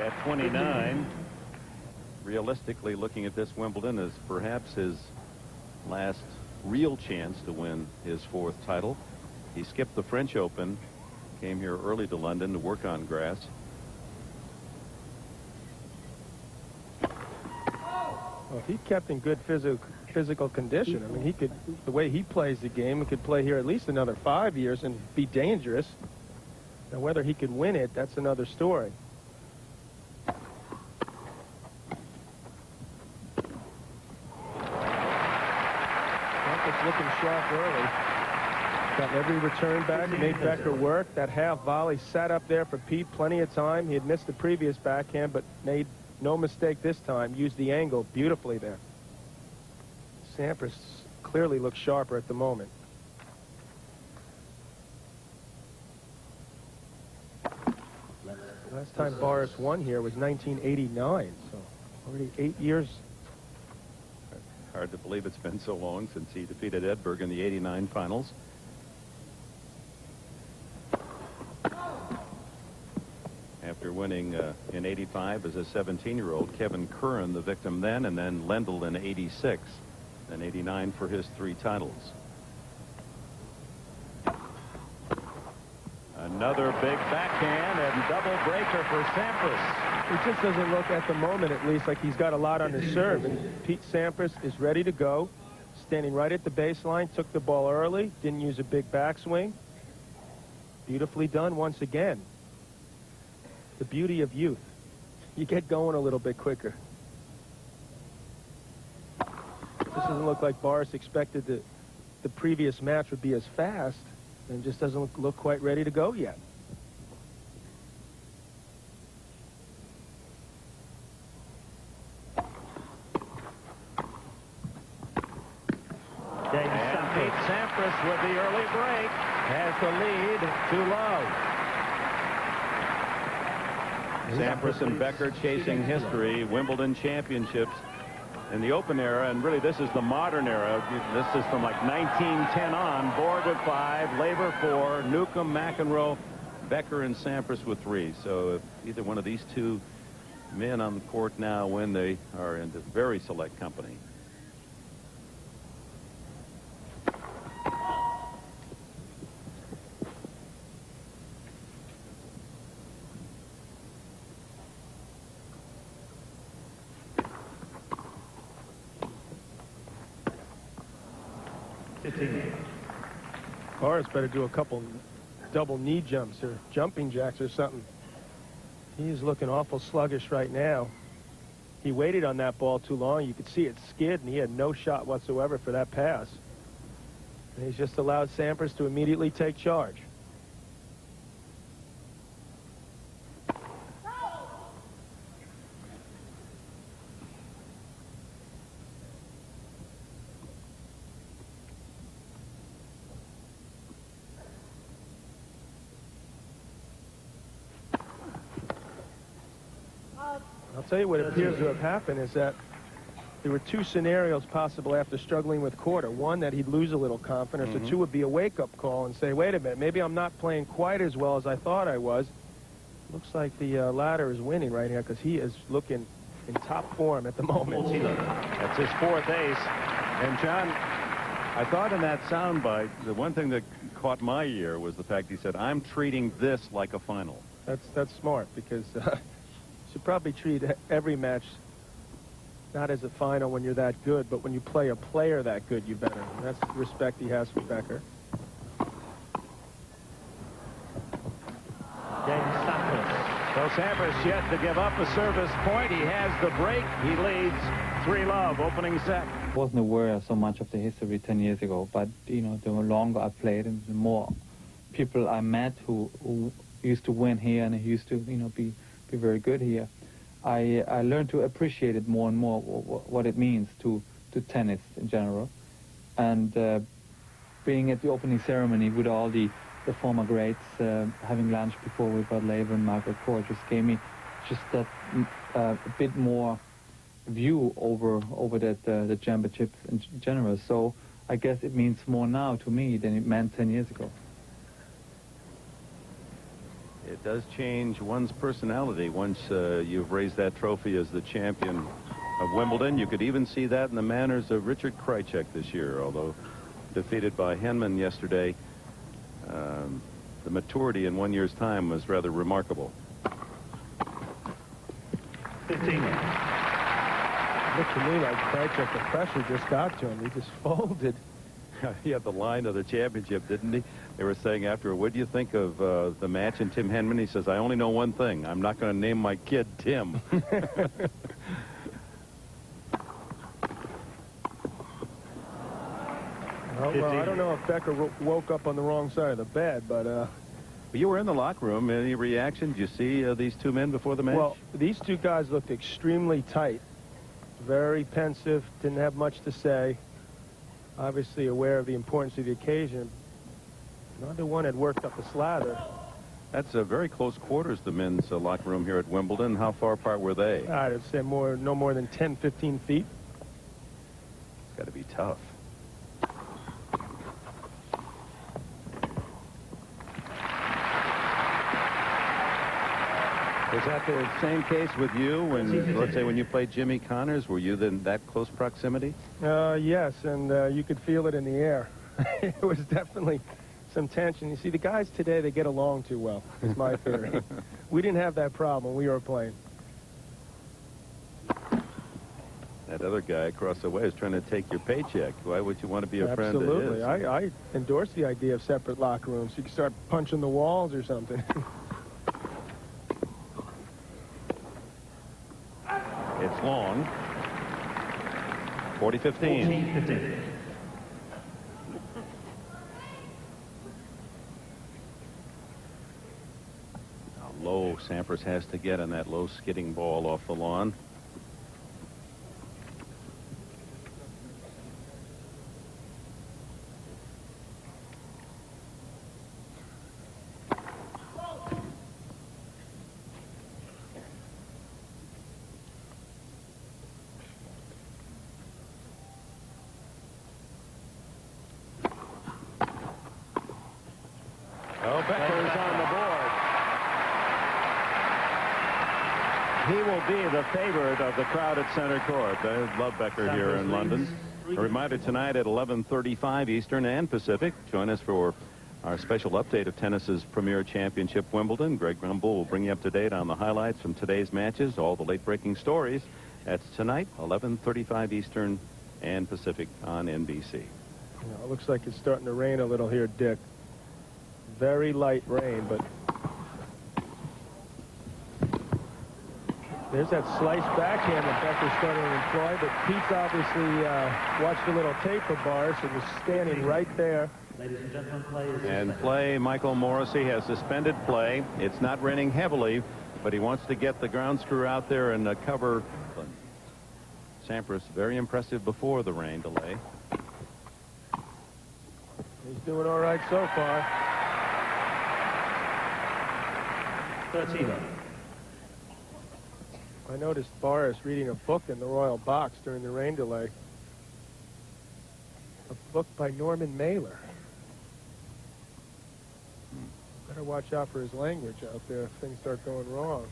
at 29. Realistically, looking at this Wimbledon as perhaps his last real chance to win his 4th title. He skipped the French Open, came here early to London to work on grass. Well, if he kept in good physical condition, I mean, he could, the way he plays the game, he could play here at least another 5 years and be dangerous. Now, whether he could win it, that's another story. Sampras looking sharp early. Got every return back, made Becker work. That half volley sat up there for Pete plenty of time. He had missed the previous backhand, but made no mistake this time. Used the angle beautifully there. Sampras clearly looks sharper at the moment. Last time Boris won here was 1989, so already 8 years. Hard to believe it's been so long since he defeated Edberg in the '89 finals. After winning in '85 as a 17-year-old, Kevin Curran the victim then, and then Lendl in '86, and '89 for his 3 titles. Another big backhand and double breaker for Sampras. It just doesn't look, at the moment at least, like he's got a lot on his serve. And Pete Sampras is ready to go, standing right at the baseline, took the ball early, didn't use a big backswing. Beautifully done once again. The beauty of youth. You get going a little bit quicker. This doesn't look like Boris expected that the previous match would be as fast, and just doesn't look quite ready to go yet. And Pete Sampras with the early break has the lead too low. Sampras and Becker chasing history, Wimbledon championships in the Open era, and really this is the modern era. This is from like 1910 on. Borg with 5, Laver 4, Newcomb, McEnroe, Becker, and Sampras with 3. So if either one of these 2 men on the court now win, they are in the very select company. Boris better do a couple double knee jumps or jumping jacks or something. He's looking awful sluggish right now. He waited on that ball too long. You could see it skid, and he had no shot whatsoever for that pass. And he's just allowed Sampras to immediately take charge. I'll tell you what appears to have happened is that there were 2 scenarios possible after struggling with quarter. One, that he'd lose a little confidence. Or 2 would be a wake-up call and say, wait a minute, maybe I'm not playing quite as well as I thought I was. Looks like the latter is winning right here, because he is looking in top form at the moment. That's his 4th ace. And John, I thought in that soundbite, the one thing that caught my ear was the fact he said, I'm treating this like a final. That's smart, because should probably treat every match not as a final when you're that good, but when you play a player that good, you better. And that's the respect he has for Becker. So Sampras yet to give up a service point. He has the break. He leads 3-love opening set. I wasn't aware so much of the history 10 years ago, but you know, the longer I played and the more people I met who used to win here and who used to, you know, be very good here, I learned to appreciate it more and more, what it means to tennis in general. And being at the opening ceremony with all the former greats, having lunch before with Rod Laver and Margaret Court, just gave me just that a bit more view over that the championships in general. So I guess it means more now to me than it meant 10 years ago. it does change one's personality once you've raised that trophy as the champion of Wimbledon. You could even see that in the manners of Richard Krajicek this year, although defeated by Henman yesterday. The maturity in 1 year's time was rather remarkable. 15. Looked to me like Krajicek, the pressure just got to him. He just folded. He had the line of the championship, didn't he? They were saying after, what do you think of the match? And Tim Henman, he says, I only know one thing. I'm not going to name my kid Tim. Well, I don't know if Becker woke up on the wrong side of the bed, but... You were in the locker room. Any reaction? Did you see these two men before the match? Well, these two guys looked extremely tight. Very pensive, didn't have much to say. Obviously aware of the importance of the occasion. Neither one had worked up a slather. That's very close quarters, the men's locker room here at Wimbledon. How far apart were they? I'd say no more than 10, 15 feet. It's got to be tough. Was that the same case with you when, let's say, when you played Jimmy Connors? Were you in that close proximity? Yes, and you could feel it in the air. It was definitely some tension. You see, the guys today, they get along too well, is my theory. We didn't have that problem when we were playing. That other guy across the way is trying to take your paycheck. Why would you want to be a friend of his? Absolutely. I endorse the idea of separate locker rooms. You can start punching the walls or something. It's long. 40-15. 14-15. How low Sampras has to get on that low skidding ball off the lawn. Oh, Becker's on the board. He will be the favorite of the crowd at center court. I love Becker here in London. A reminder tonight at 11:35 Eastern and Pacific. Join us for our special update of tennis's premier championship, Wimbledon. Greg Gumbel will bring you up to date on the highlights from today's matches, all the late-breaking stories. That's tonight, 11:35 Eastern and Pacific on NBC. It looks like it's starting to rain a little here, Dick. Very light rain, but there's that slice backhand that Becker's starting to employ, but Pete's obviously watched a little tape of bars and was standing right there. Ladies and gentlemen, play is And play, Michael Morrissey has suspended play. It's not raining heavily, but he wants to get the ground screw out there and cover. Sampras very impressive before the rain delay. He's doing all right so far. 13. I noticed Boris reading a book in the Royal Box during the rain delay. A book by Norman Mailer. Better watch out for his language out there if things start going wrong.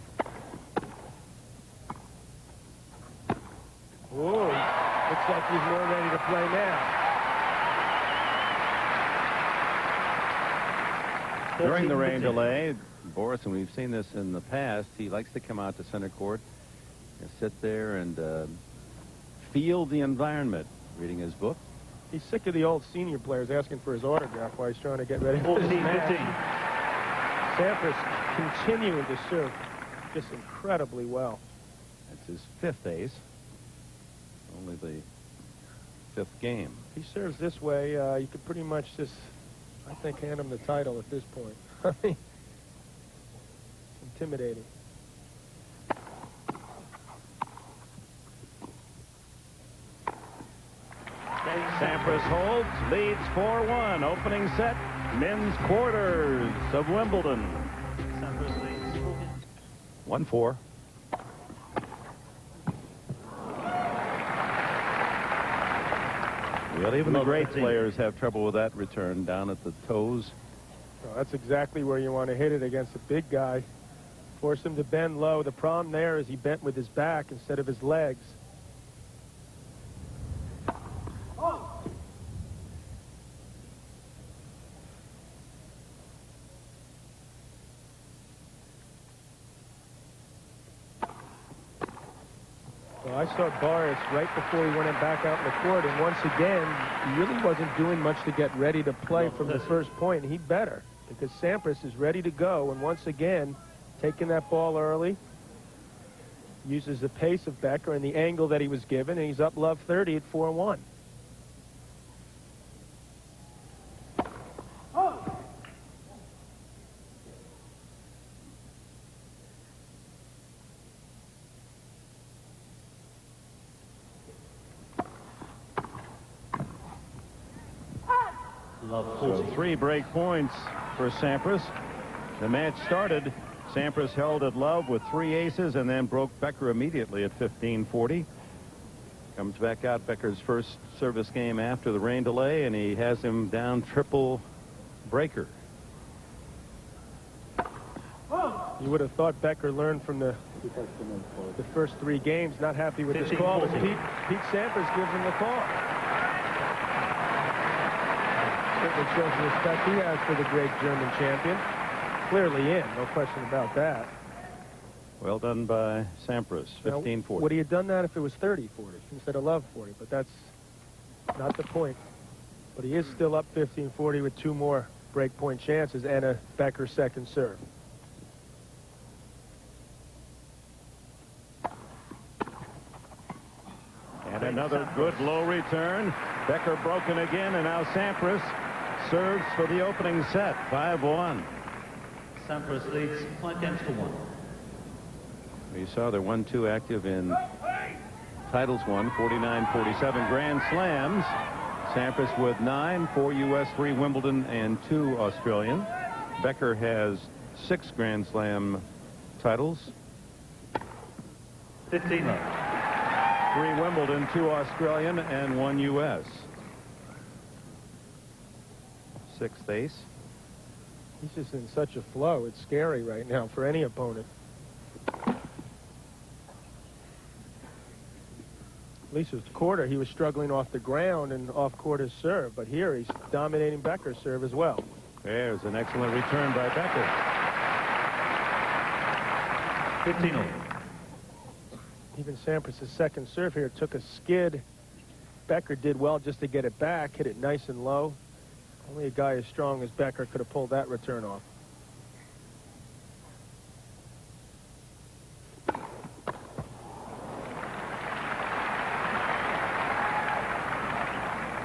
Whoa, looks like he's more ready to play now. During the rain delay, Boris, and we've seen this in the past, he likes to come out to center court and sit there and feel the environment, reading his book. He's sick of the old senior players asking for his autograph while he's trying to get ready for this match. 14-15. Sampras continuing to serve just incredibly well. That's his fifth ace. Only the fifth game. If he serves this way, you could pretty much just, I think, hand him the title at this point. I mean, intimidating. Sampras holds, leads 4-1. Opening set, men's quarters of Wimbledon. Sampras leads 1-4. Well, even the great players have trouble with that return down at the toes. Well, that's exactly where you want to hit it against a big guy. Force him to bend low. The problem there is he bent with his back instead of his legs. Well, I saw Boris right before he went back out in the court, and once again, he really wasn't doing much to get ready to play from the first point, and he'd better, because Sampras is ready to go, and once again, taking that ball early, uses the pace of Becker and the angle that he was given, and he's up love 30 at 4-1. Love So 40. 3 break points for Sampras. The match started. Sampras held at love with 3 aces and then broke Becker immediately at 15-40. Comes back out Becker's first service game after the rain delay, and he has him down triple breaker. You would have thought Becker learned from the first 3 games, not happy with this call, but 15-40. Pete Sampras gives him the call. Certainly shows the respect he has for the great German champion. Clearly in, no question about that. Well done by Sampras, Now, 15-40. would he have done that if it was 30-40 instead of love 40? But that's not the point. But he is still up 15-40 with 2 more break point chances and a Becker second serve. And another good low return. Becker broken again, and now Sampras serves for the opening set, 5-1. Sampras leads 5 games to 1. You saw they're 1-2 active in titles won, 49-47 Grand Slams. Sampras with 9, 4 U.S., 3 Wimbledon, and 2 Australian. Becker has 6 Grand Slam titles. 15 love. 3 Wimbledon, 2 Australian, and 1 U.S. 6th ace. He's just in such a flow. It's scary right now for any opponent. At least with quarter, he was struggling off the ground and off quarter's serve. But here he's dominating Becker's serve as well. There's an excellent return by Becker. 15 all. Even Sampras' second serve here took a skid. Becker did well just to get it back, hit it nice and low. Only a guy as strong as Becker could have pulled that return off.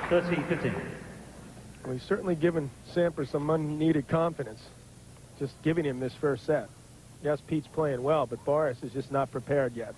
Well, he's certainly given Sampras some unneeded confidence, just giving him this first set. Yes, Pete's playing well, but Boris is just not prepared yet.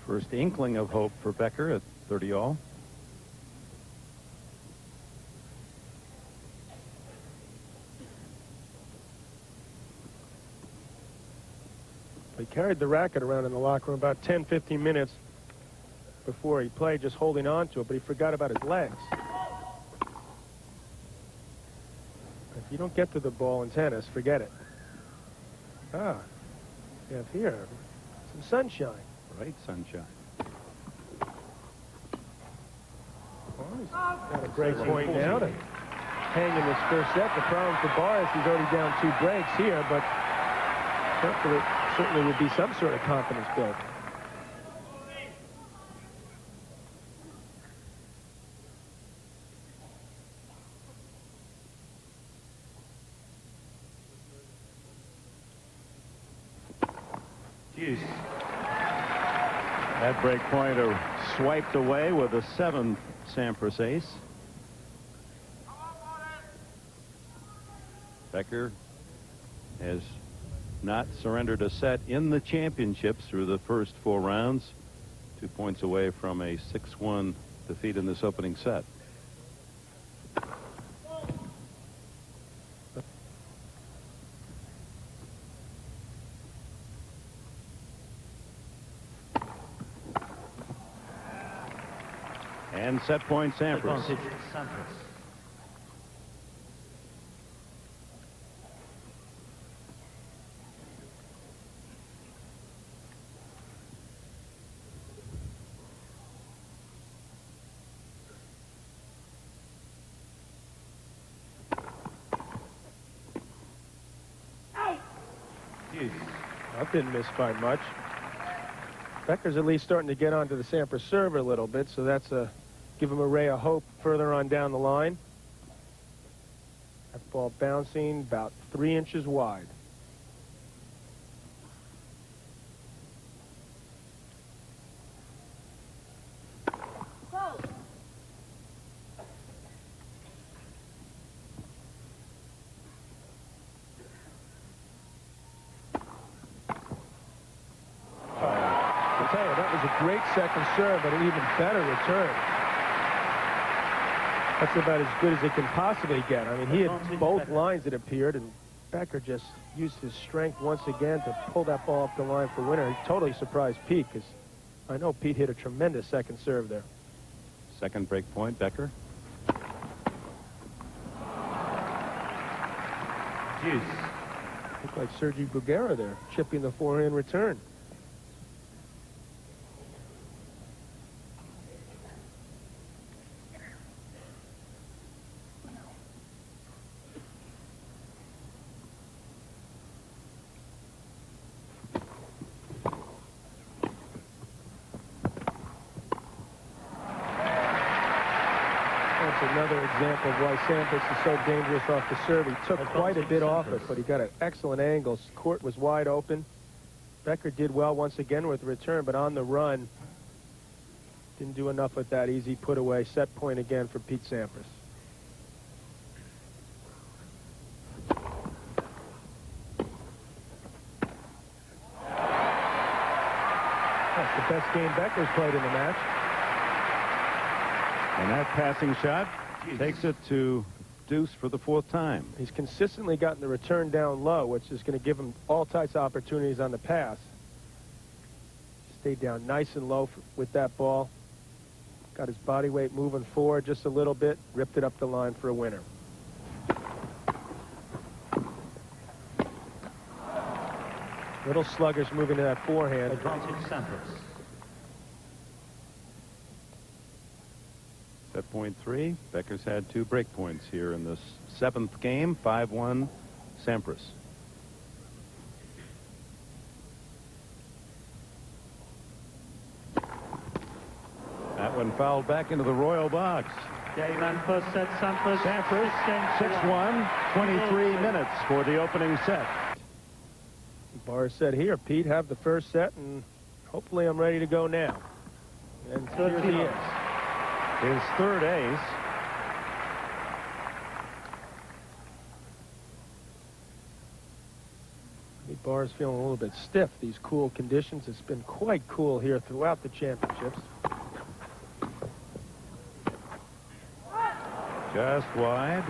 First inkling of hope for Becker at 30 all. He carried the racket around in the locker room about 10-15 minutes before he played, just holding on to it, but he forgot about his legs. If you don't get to the ball in tennis, forget it. Ah, you have here some sunshine. Right, sunshine. Well, he's got a break point now to hang in this first set. The problem for Boris, he's already down 2 breaks here, but certainly would be some sort of confidence built. Deuce. That break pointer swiped away with a 7th Sampras ace. Becker has not surrendered a set in the championships through the first 4 rounds. 2 points away from a 6-1 defeat in this opening set. And set point Sampras. Advantage Sampras. That didn't miss by much. Becker's at least starting to get onto the Sampras serve a little bit, so that's give him a ray of hope further on down the line. That ball bouncing about 3 inches wide. Great second serve, but an even better return. That's about as good as it can possibly get. I mean, he had both lines, it appeared, and Becker just used his strength once again to pull that ball off the line for winner. He totally surprised Pete, because I know Pete hit a tremendous second serve there. Second break point, Becker. Deuce. Looked like Sergi Bruguera there, chipping the forehand return. Another example of why Sampras is so dangerous off the serve. He took quite a bit off it, but he got an excellent angle. Court was wide open. Becker did well once again with the return, but on the run, didn't do enough with that easy put away. Set point again for Pete Sampras. That's the best game Becker's played in the match. And that passing shot takes it to deuce for the 4th time. He's consistently gotten the return down low, which is going to give him all types of opportunities on the pass. Stayed down nice and low with that ball. Got his body weight moving forward just a little bit. Ripped it up the line for a winner. Little sluggish moving to that forehand. Advantage Sampras. Set point 3. Becker's had 2 break points here in this 7th game. 5-1 Sampras. That one fouled back into the royal box. Game and first set Sampras. Sampras 6-1. 23 minutes for the opening set. Barr said, here, Pete, have the first set, and hopefully I'm ready to go now. And here he is. His 3rd ace. Barr's feeling a little bit stiff. These cool conditions. It's been quite cool here throughout the championships. Just wide.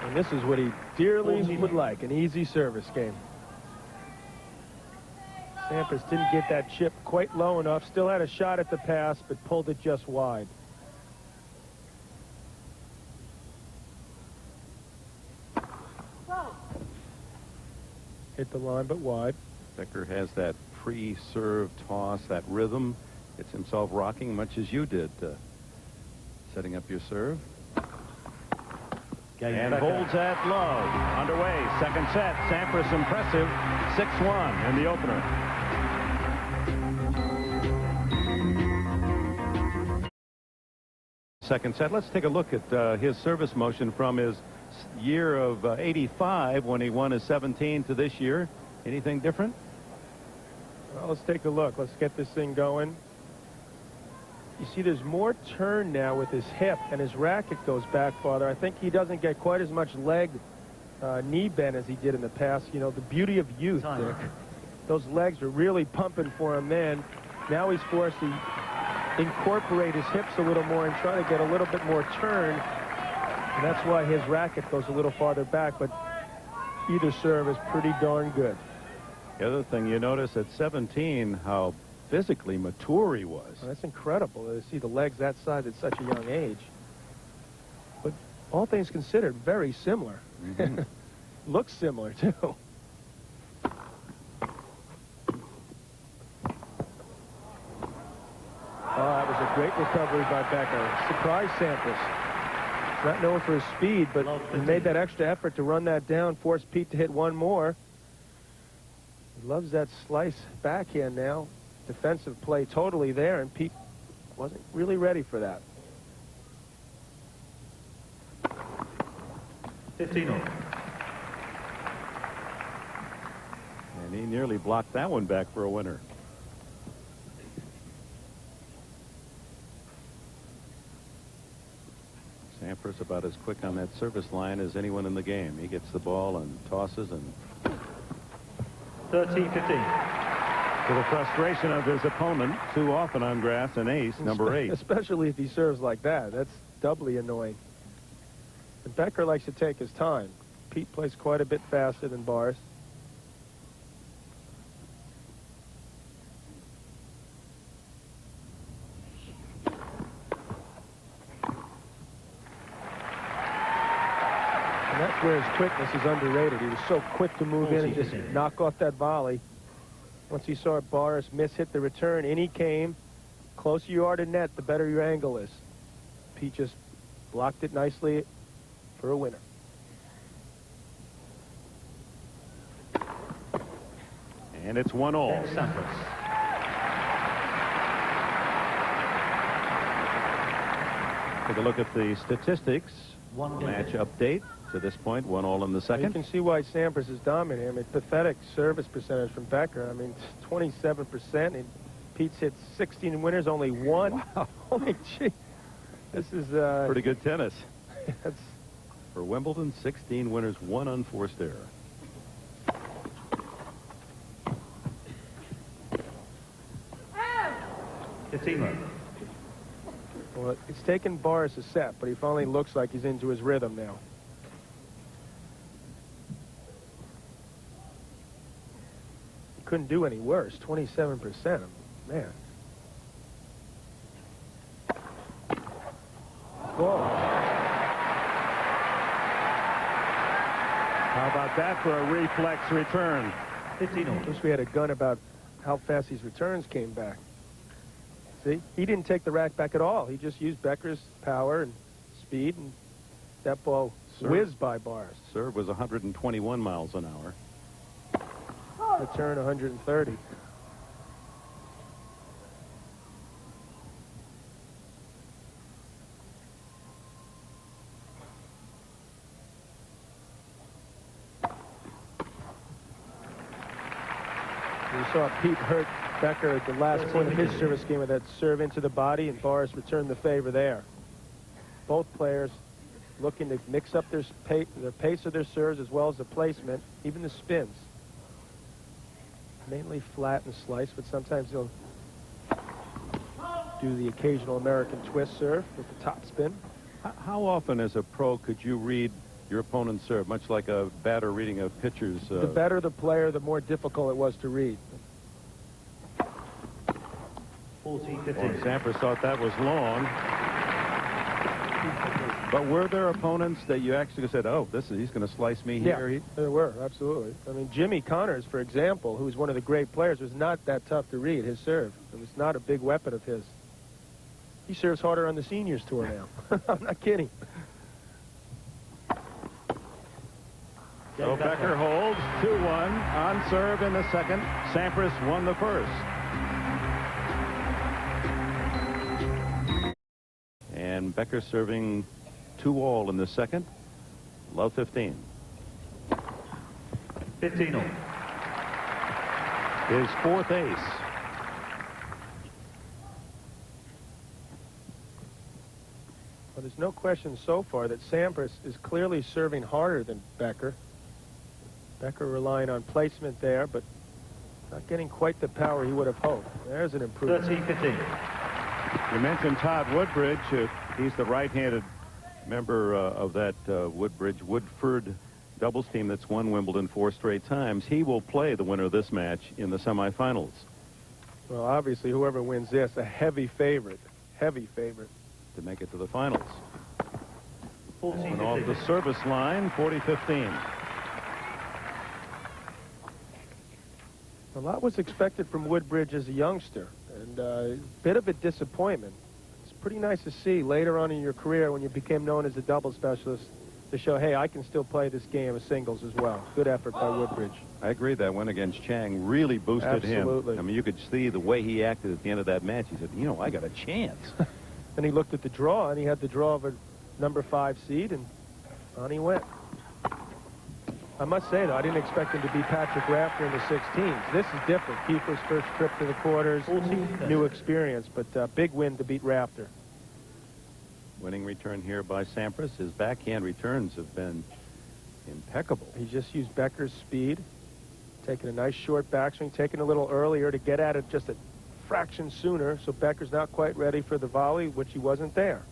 And this is what he dearly would like, an easy service game. Sampras didn't get that chip quite low enough. Still had a shot at the pass, but pulled it just wide. Hit the line, but wide. Becker has that free serve toss, that rhythm. Gets himself rocking much as you did, setting up your serve. And holds that low. Underway, second set. Sampras impressive. 6-1 in the opener. Second set. Let's take a look at his service motion from his year of 85 when he won his 17 to this year. Anything different? Well, let's take a look. Let's get this thing going. You see there's more turn now with his hip, and his racket goes back farther. I think he doesn't get quite as much leg knee bend as he did in the past. You know, the beauty of youth, Dick. Those legs are really pumping for him then. Now he's forced to incorporate his hips a little more and try to get a little bit more turn. And that's why his racket goes a little farther back, but either serve is pretty darn good. The other thing you notice at 17, how physically mature he was. Well, that's incredible to see the legs that size at such a young age. But all things considered, very similar. Mm-hmm. Looks similar, too. Oh, that was a great recovery by Becker. Surprised Sampras. Not known for his speed, but he made that extra effort to run that down, forced Pete to hit one more. He loves that slice backhand now. Defensive play totally there, and Pete wasn't really ready for that. 15-all. And he nearly blocked that one back for a winner. Sampras about as quick on that service line as anyone in the game. He gets the ball and tosses, and 13-15. to the frustration of his opponent, too often on grass, an ace, number 8. Especially if he serves like that. That's doubly annoying. And Becker likes to take his time. Pete plays quite a bit faster than Boris. And that's where his quickness is underrated. He was so quick to move in and just knock off that volley. Once he saw Boris hit the return, in he came. Closer you are to net, the better your angle is. Pete just blocked it nicely for a winner. And it's 1-all. Sampras. Take a look at the statistics. Match update. To this point, 1-all in the You second. can see why Sampras is dominating. I mean, pathetic service percentage from Becker. I mean, 27%. And Pete's hit 16 winners, only one. Wow. Holy gee. This is Pretty good tennis. that's For Wimbledon, 16 winners, 1 unforced error. well, it's taken Boris a set, but he finally looks like he's into his rhythm now. He couldn't do any worse. 27%. Man. Whoa. How about that for a reflex return? 15-all. Wish we had a gun about how fast these returns came back. See, he didn't take the rack back at all. He just used Becker's power and speed, and that ball whizzed by Boris. Serve was 121 miles an hour. Return 130. We saw Pete hurt Becker at the last point of his service game with that serve into the body, and Boris returned the favor there. Both players looking to mix up their pace of their serves as well as the placement, even the spins. Mainly flat and slice, but sometimes he'll do the occasional American twist serve with the top spin. How often as a pro could you read your opponent's serve, much like a batter reading a pitcher's? The better the player, the more difficult it was to read. 14-15. Sampras thought that was long. But were there opponents that you actually said, oh, he's going to slice me here? Yeah, there were, absolutely. I mean, Jimmy Connors, for example, who's one of the great players, was not that tough to read, his serve. It was not a big weapon of his. He serves harder on the seniors tour now. I'm not kidding. So Becker holds 2-1 on serve in the second. Sampras won the first. And Becker serving 2-all in the second. Love 15. 15-all. His fourth ace. Well, there's no question so far that Sampras is clearly serving harder than Becker. Becker relying on placement there, but not getting quite the power he would have hoped. There's an improvement. 13-15. You mentioned Todd Woodbridge. He's the right-handed member of that Woodford doubles team that's won Wimbledon 4 straight times. He will play the winner of this match in the semifinals. Well, obviously, whoever wins this, a heavy favorite To make it to the finals. 14 And off the service line, 40-15. A lot was expected from Woodbridge as a youngster, and a bit of a disappointment. It's pretty nice to see later on in your career when you became known as a double specialist to show, hey, I can still play this game of singles as well. Good effort by Woodbridge. I agree that win against Chang really boosted Absolutely. him. I mean, you could see the way he acted at the end of that match. He said, you know, I got a chance. Then he looked at the draw, and he had the draw of a number 5 seed, and on he went. I must say, though, I didn't expect him to beat Patrick Rafter in the 16s. This is different. Kiefer's first trip to the quarters, new experience, but big win to beat Rafter. Winning return here by Sampras. His backhand returns have been impeccable. He just used Becker's speed, taking a nice short backswing, taking a little earlier to get at it just a fraction sooner, so Becker's not quite ready for the volley, which he wasn't there.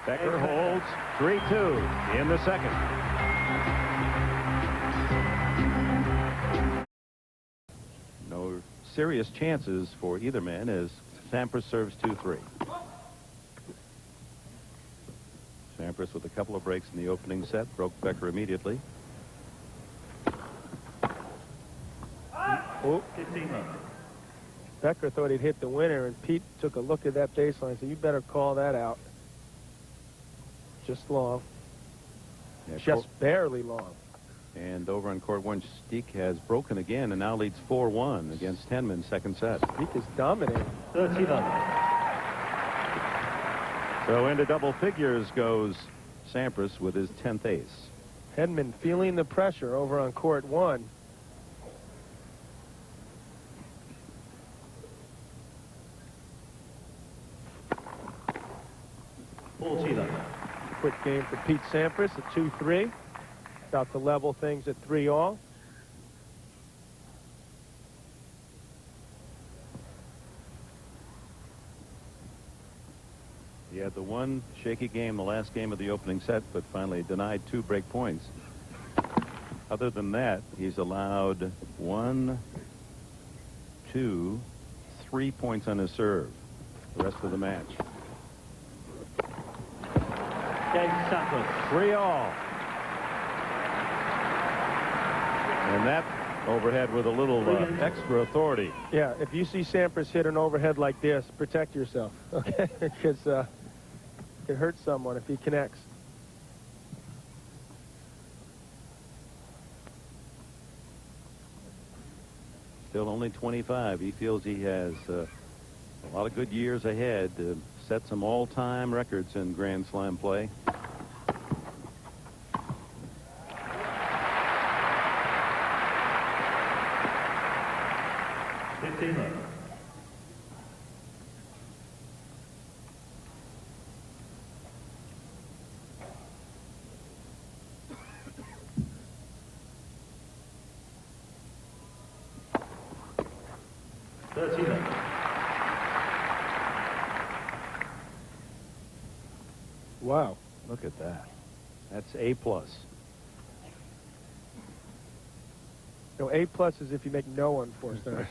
Becker holds 3-2 in the second. No serious chances for either man as Sampras serves 2-3. Sampras with a couple of breaks in the opening set broke Becker immediately. Oh, 15 love. Becker thought he'd hit the winner, and Pete took a look at that baseline and said, you better call that out. Just long. Yeah, Just barely long. And over on court 1, Steek has broken again and now leads 4-1 against Henman, second set. Pete is dominating. 30 love. So into double figures goes Sampras with his 10th ace. Hedman feeling the pressure over on court 1. Quick game for Pete Sampras at 2-3. About to level things at 3-all. He had the one shaky game, the last game of the opening set, but finally denied 2 break points. Other than that, he's allowed 1, 2, 3 points on his serve the rest of the match. Game Sampras. 3-all. And that overhead with a little extra authority. Yeah, if you see Sampras hit an overhead like this, protect yourself, okay? Because it can hurt someone if he connects. Still only 25. He feels he has a lot of good years ahead to set some all-time records in Grand Slam play. Wow. Look at that. That's A+. No, A+ is if you make no unforced errors.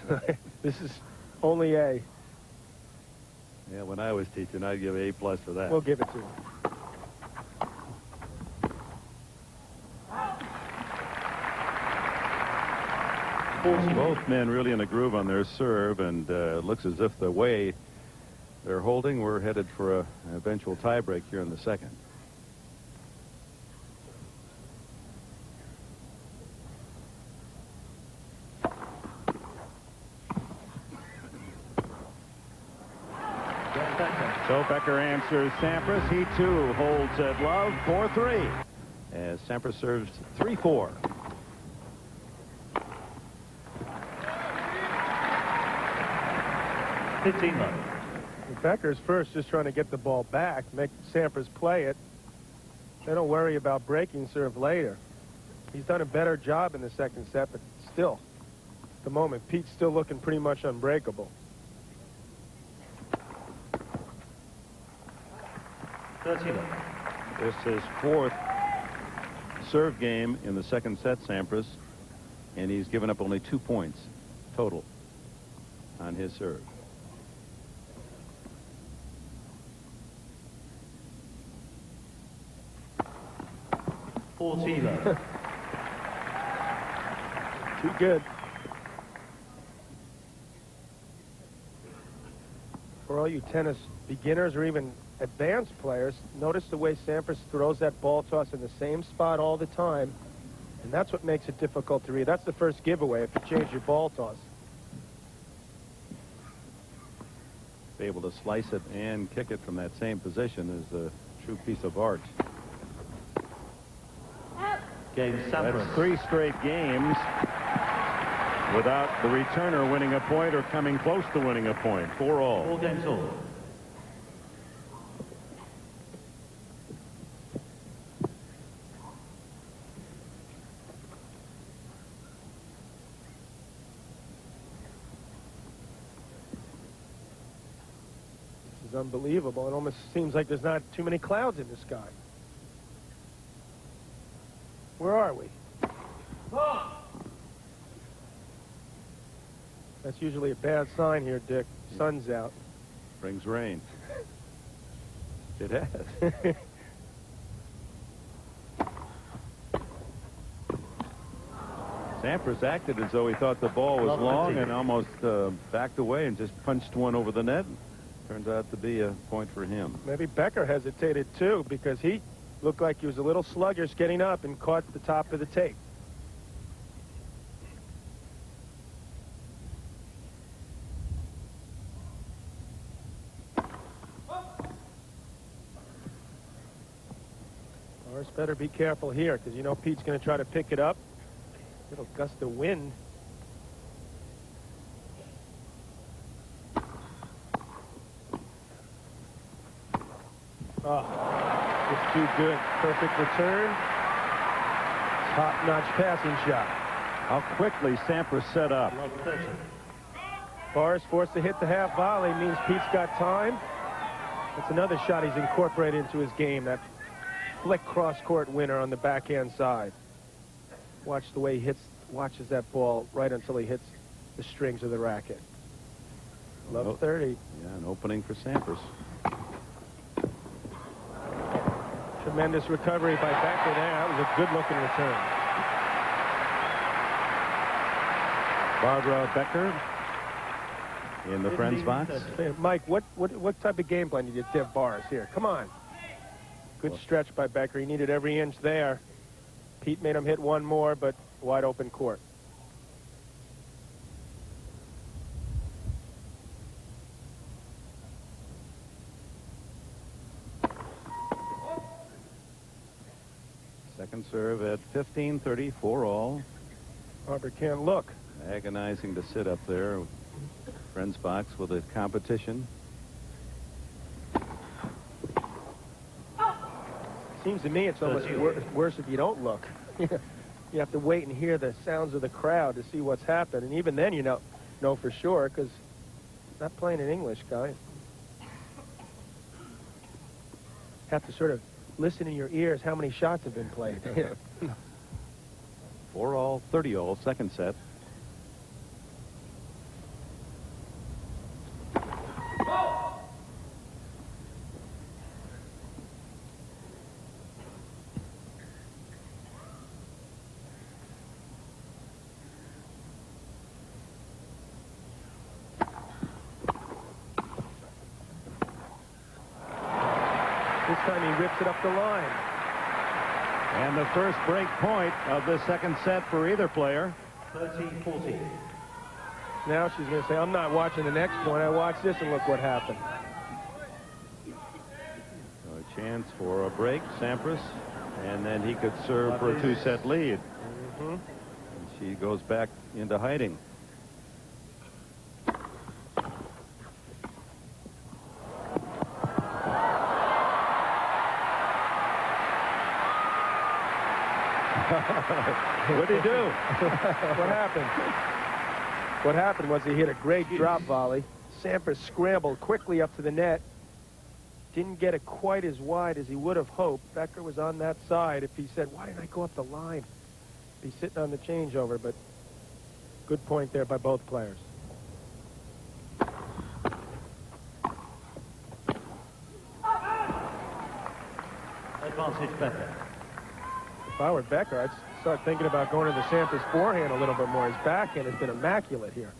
This is only A. Yeah, when I was teaching, I'd give A+ for that. We'll give it to him. Both men really in a groove on their serve, and it looks as if the way they're holding, we're headed for an eventual tiebreak here in the second. So Becker answers Sampras. He too holds at love 4-3 as Sampras serves 3-4. Becker's first just trying to get the ball back, make Sampras play it. They don't worry about breaking serve later. He's done a better job in the second set, but still, at the moment, Pete's still looking pretty much unbreakable. 30 love. This is fourth serve game in the second set, Sampras, and he's given up only 2 points total on his serve. Love. Too good. For all you tennis beginners or even advanced players, notice the way Sampras throws that ball toss in the same spot all the time, and that's what makes it difficult to read. That's the first giveaway if you change your ball toss. Be able to slice it and kick it from that same position is a true piece of art. Game Sampras. That's 3 straight games without the returner winning a point or coming close to winning a point. 4 all. 4 games all. This is unbelievable. It almost seems like there's not too many clouds in the sky. Where are we? That's usually a bad sign here, Dick. Sun's out. Brings rain. It has. Sampras acted as though he thought the ball was long and almost backed away and just punched one over the net. Turns out to be a point for him. Maybe Becker hesitated too because he looked like he was a little sluggish getting up and caught the top of the tape. Morris better be careful here because you know Pete's going to try to pick it up. Little gust of wind. Oh, it's too good. Perfect return. Top-notch passing shot. How quickly Sampras set up. Barr's forced to hit the half volley. Means Pete's got time. That's another shot he's incorporated into his game. That flick cross-court winner on the backhand side. Watch the way he watches that ball right until he hits the strings of the racket. Love 30. Yeah, an opening for Sampras. Tremendous recovery by Becker there. That was a good-looking return. Barbara Becker in the friends box. Hey, Mike, what type of game plan did you give Bars here? Come on. Good stretch by Becker. He needed every inch there. Pete made him hit one more, but wide open court. Second serve at 15-30, 4 all. Barber can't look. Agonizing to sit up there. Friends box with a competition. Seems to me it's almost worse if you don't look. You have to wait and hear the sounds of the crowd to see what's happened. And even then you know for sure because he's not playing in English, guy. Have to sort of listen in your ears how many shots have been played. 4 all, 30 all, second set. This time he rips it up the line. And the first break point of the second set for either player. 30-40. Now she's going to say, I'm not watching the next point. I watched this and look what happened. So a chance for a break, Sampras, and then he could serve for a 2-set lead. And she goes back into hiding. What did he do? What happened? What happened was he hit a great drop volley. Sampras scrambled quickly up to the net. didn't get it quite as wide as he would have hoped. Becker was on that side. If he said, why didn't I go up the line? He's sitting on the changeover, but good point there by both players. Advantage Becker. If I were Becker, I'd start thinking about going to the Sampras forehand a little bit more. His backhand has been immaculate here.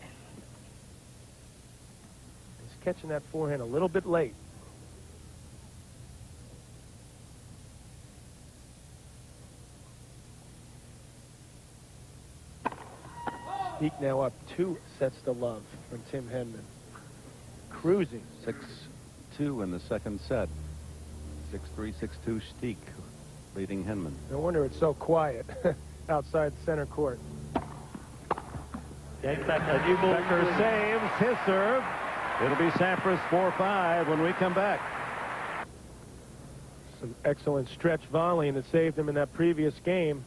He's catching that forehand a little bit late. Peak now up 2 sets to love from Tim Henman. Cruising. 6-2 in the second set. 6-3, 6-2 Steek leading Henman. No wonder it's so quiet outside center court. Game Becker. New ball. Becker saves his serve. It'll be Sampras 4-5 when we come back. Some excellent stretch volleying that saved him in that previous game.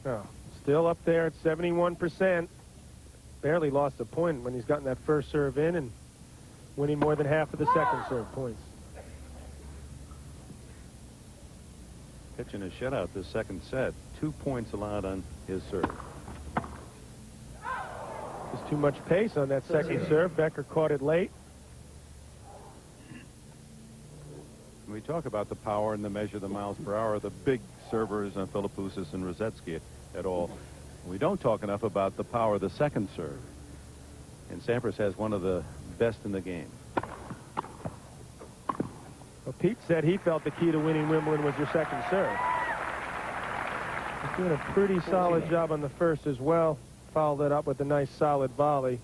Oh, still up there at 71%. Barely lost a point when he's gotten that first serve in and winning more than half of the second serve points. Pitching a shutout this second set. 2 points allowed on his serve. There's too much pace on that second serve. Becker caught it late. We talk about the power and the measure, the miles per hour, the big servers, Philippoussis and Rosetsky at all. We don't talk enough about the power of the second serve. And Sampras has one of the best in the game. Well, Pete said he felt the key to winning Wimbledon was your second serve. He's doing a pretty solid job on the first as well. Followed it up with a nice solid volley.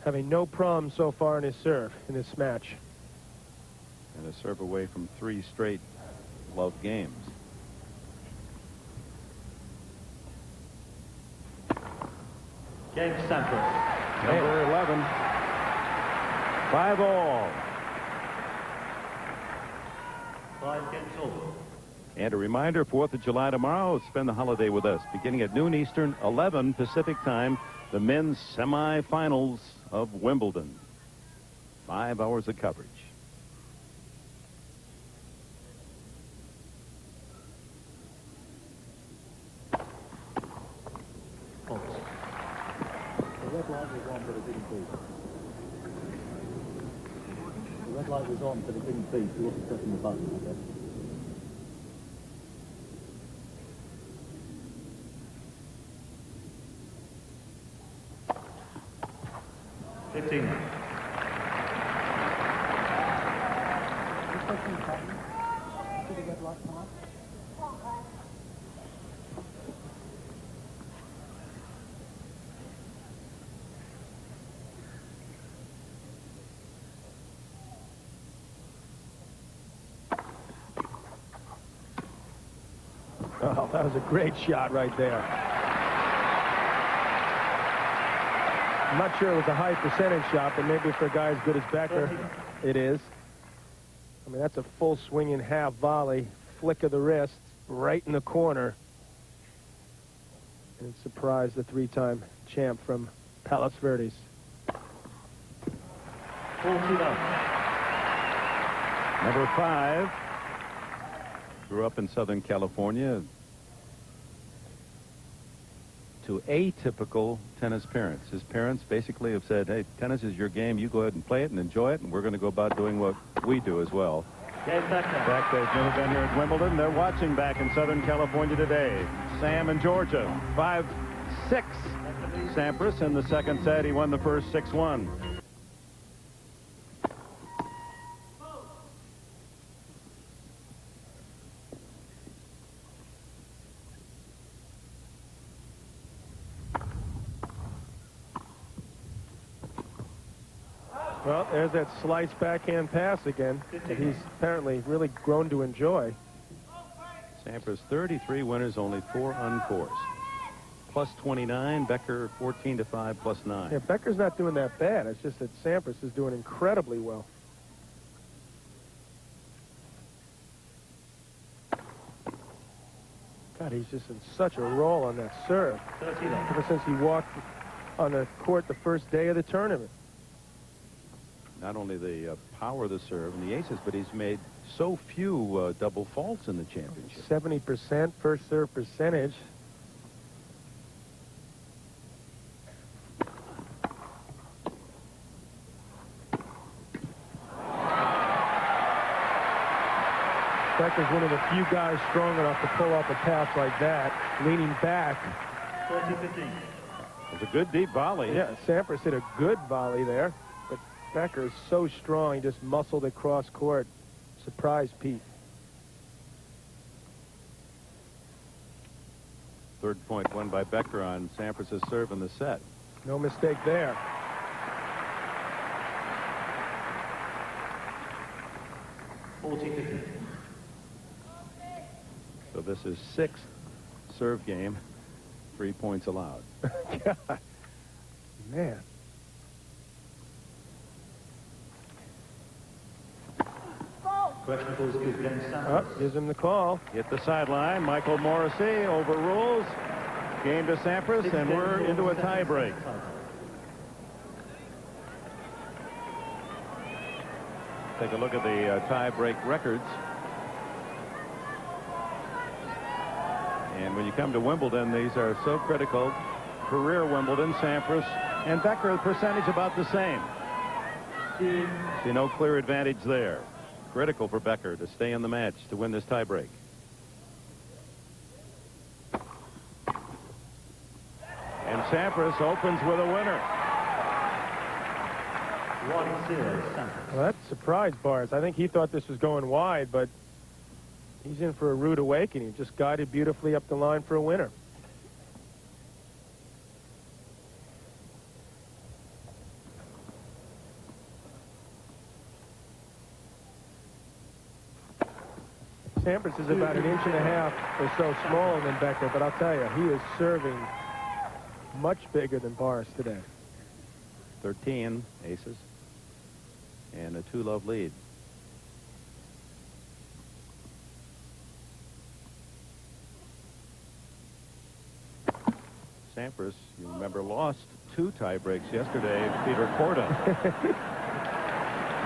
Having no problem so far in his serve in this match. And a serve away from 3 straight love games. Game Sampras. Number 11. 5-all. 5 games all. And a reminder, 4th of July tomorrow, spend the holiday with us. Beginning at noon Eastern, 11 Pacific time, the men's semifinals of Wimbledon. 5 hours of coverage. The red light was on, but it didn't beep. The red light was on, but it didn't beep. He wasn't pressing the button, I guess. Oh, that was a great shot right there. I'm not sure it was a high percentage shot, but maybe for a guy as good as Becker, it is. I mean, that's a full swinging half volley, flick of the wrist, right in the corner. And it surprised the 3-time champ from Palos Verdes. 49. Number 5. Grew up in Southern California to atypical tennis parents. His parents basically have said, hey, tennis is your game. You go ahead and play it and enjoy it, and we're going to go about doing what we do as well. Game Becker. In fact, they've never been here at Wimbledon. They're watching back in Southern California today. Sam in Georgia, 5-6. Sampras in the second set. He won the first 6-1. Well, there's that slice backhand pass again that he's apparently really grown to enjoy. Sampras 33 winners, only 4 unforced. Plus 29, Becker 14-5, plus 9. Yeah, Becker's not doing that bad. It's just that Sampras is doing incredibly well. God, he's just in such a roll on that serve. 30 Ever since he walked on the court the first day of the tournament. Not only the power of the serve and the aces, but he's made so few double faults in the championship. 70% first serve percentage. Becker's one of the few guys strong enough to pull off a pass like that, leaning back. 40-15. It was a good deep volley. Yeah, Sampras hit a good volley there, but Becker is so strong, he just muscled it cross court. Surprise Pete. Third point won by Becker on Sampras' serve in the set. No mistake there. So this is sixth serve game. 3 points allowed. God. Man. Questionable is good against Oh, Sampras. gives him the call. Hit the sideline. Michael Morrissey overrules. Game to Sampras, and we're into a tie break. Take a look at the tie break records. And when you come to Wimbledon, these are so critical. Career Wimbledon, Sampras and Becker, the percentage about the same. See no clear advantage there. Critical for Becker to stay in the match to win this tie break. And Sampras opens with a winner. 1-0 Sampras. Well, that surprised Bars. I think he thought this was going wide, but he's in for a rude awakening. Just guided beautifully up the line for a winner. Sampras is about 1.5 inches or so smaller than Becker, but I'll tell you, he is serving much bigger than Boris today. 13 aces and a 2-love lead. Sampras, you remember, lost 2 tie breaks yesterday to Peter Korda.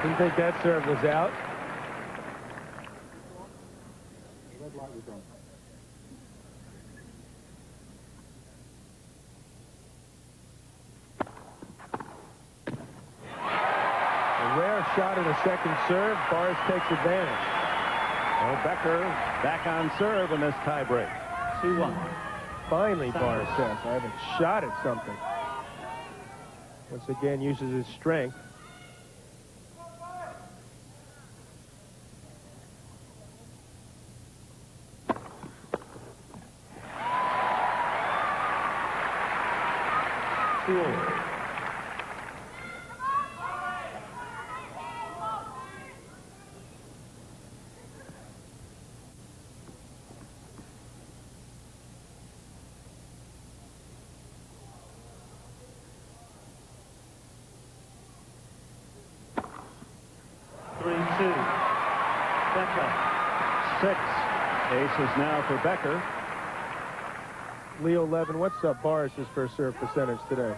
Didn't think that serve was out. Red light was on. A rare shot at a second serve. Boris takes advantage. Well, Becker back on serve in this tie break. 2-1. Finally, Boris says, I have a shot at something. Once again, uses his strength. Becker. 6 aces now for Becker. Leo Levin, what's up Boris's first serve percentage today?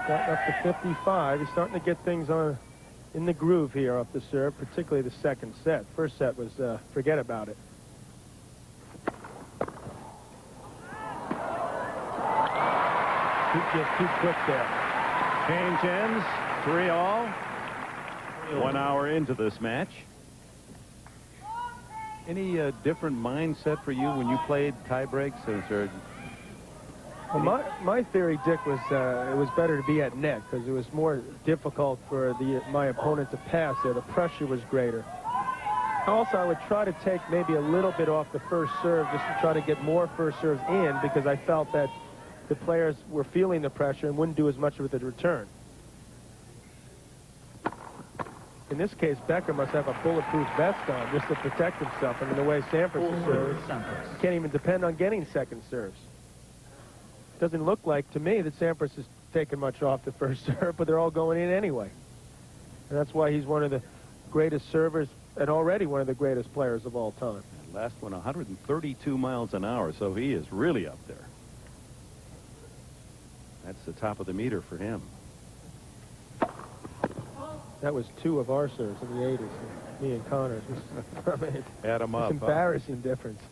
Got up to 55. He's starting to get things on in the groove here up the serve, particularly the second set. First set was forget about it. Just too quick there. Change ends, 3-all. 1 hour into this match. Any different mindset for you when you played tie breaks? Is there Well, my theory, Dick, was it was better to be at net because it was more difficult for my opponent to pass there. The pressure was greater. Also, I would try to take maybe a little bit off the first serve just to try to get more first serves in because I felt that the players were feeling the pressure and wouldn't do as much of it in return. In this case, Becker must have a bulletproof vest on just to protect himself. I mean, the way Sampras serves, you can't even depend on getting second serves. Doesn't look like to me that Sampras is taking much off the first serve, but they're all going in anyway. And that's why he's one of the greatest servers and already one of the greatest players of all time. Last one 132 miles an hour, so he is really up there. That's the top of the meter for him. That was 2 of our serves in the 80s. Me and Connors. I mean, Add him up. it's embarrassing difference.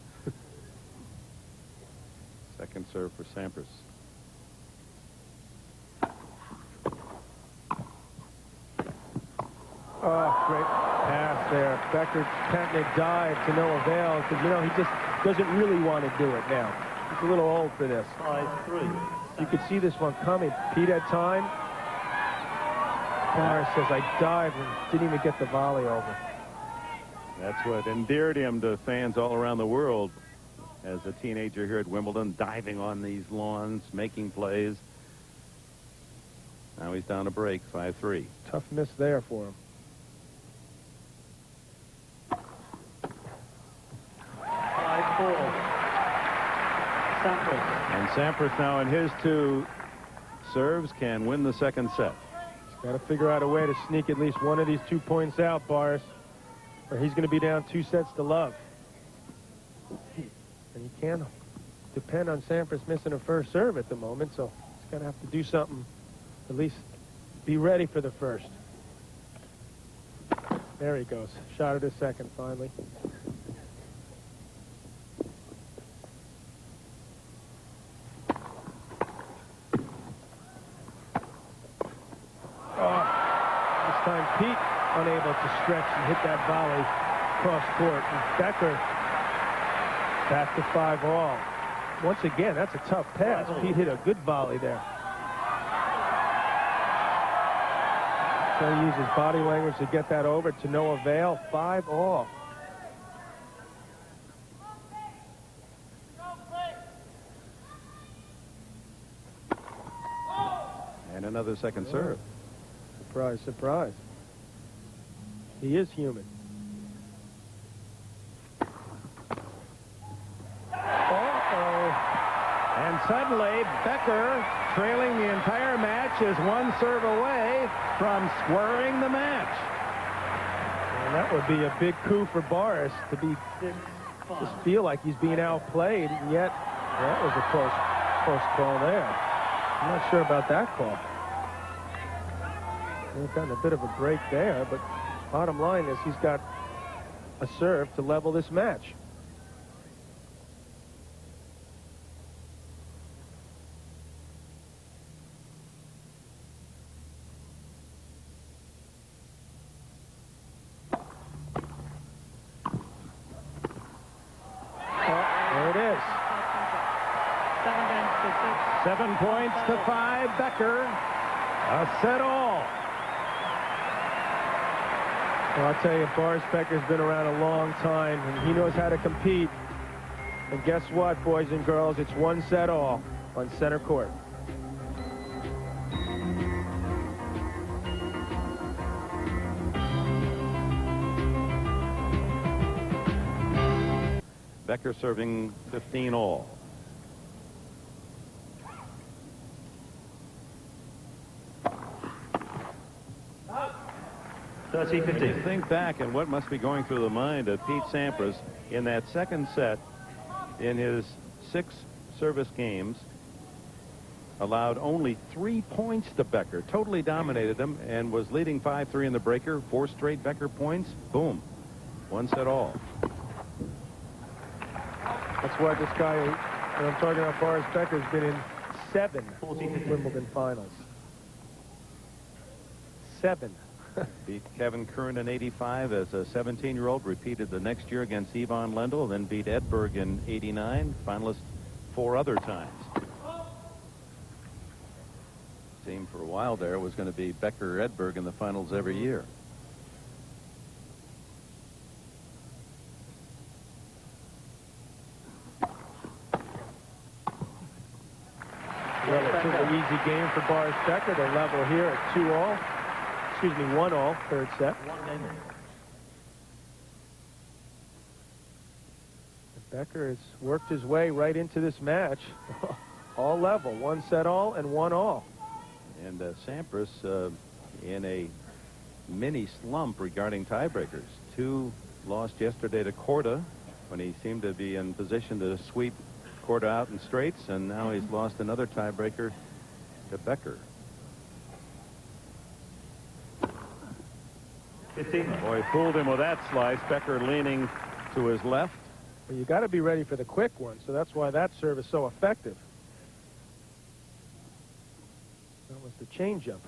Second serve for Sampras. Oh, great pass there. Becker technique dive to no avail because, you know, he just doesn't really want to do it now. He's a little old for this. 5-3. You could see this one coming. Pete had time. Barr says, I dived and didn't even get the volley over. That's what endeared him to fans all around the world as a teenager here at Wimbledon, diving on these lawns, making plays. Now he's down a break, 5-3. Tough miss there for him. 5-4. Sampras. And Sampras now in his 2 serves can win the second set. He's got to figure out a way to sneak at least one of these 2 points out, Boris, or he's going to be down 2 sets to love. And you can't depend on Sampras missing a first serve at the moment, so he's going to have to do something, at least be ready for the first. There he goes. Shot at his second, finally. This time Pete unable to stretch and hit that volley cross court. And Becker back to 5-all. Once again, that's a tough pass. Pete hit a good volley there. So he uses body language to get that over to no avail. 5-all. And another second serve. Surprise, surprise. He is human. And suddenly, Becker, trailing the entire match, is 1 serve away from squaring the match. And that would be a big coup for Boris to be just feel like he's being outplayed, and yet that was a close call there. I'm not sure about that call. We've gotten a bit of a break there, but bottom line is he's got a serve to level this match. There it is. 7 points to 5. Becker. A set all. Well, I'll tell you, Boris Becker's been around a long time, and he knows how to compete. And guess what, boys and girls? It's 1 set all on center court. Becker serving 15 all. Think back and what must be going through the mind of Pete Sampras in that second set. In his 6 service games, allowed only 3 points to Becker, totally dominated him, and was leading 5-3 in the breaker. 4 straight Becker points. Boom. 1 set all. That's why this guy, when I'm talking about Boris Becker, has been in 7 Wimbledon finals. 7. Beat Kevin Curran in '85 as a 17-year-old. Repeated the next year against Yvonne Lendl. Then beat Edberg in '89. Finalist 4 other times. Team for a while there was going to be Becker Edberg in the finals every year. Relatively easy game for Boris Becker. They're level here at 2-all. Excuse me, 1-all, third set. Becker has worked his way right into this match. All level, 1 set all and 1-all. And Sampras in a mini slump regarding tiebreakers. 2 lost yesterday to Korda when he seemed to be in position to sweep Korda out in straights, and now he's lost another tiebreaker to Becker. 15. Boy, fooled him with that slice. Becker leaning to his left. Well, you got to be ready for the quick one, so that's why that serve is so effective. That was the changeup.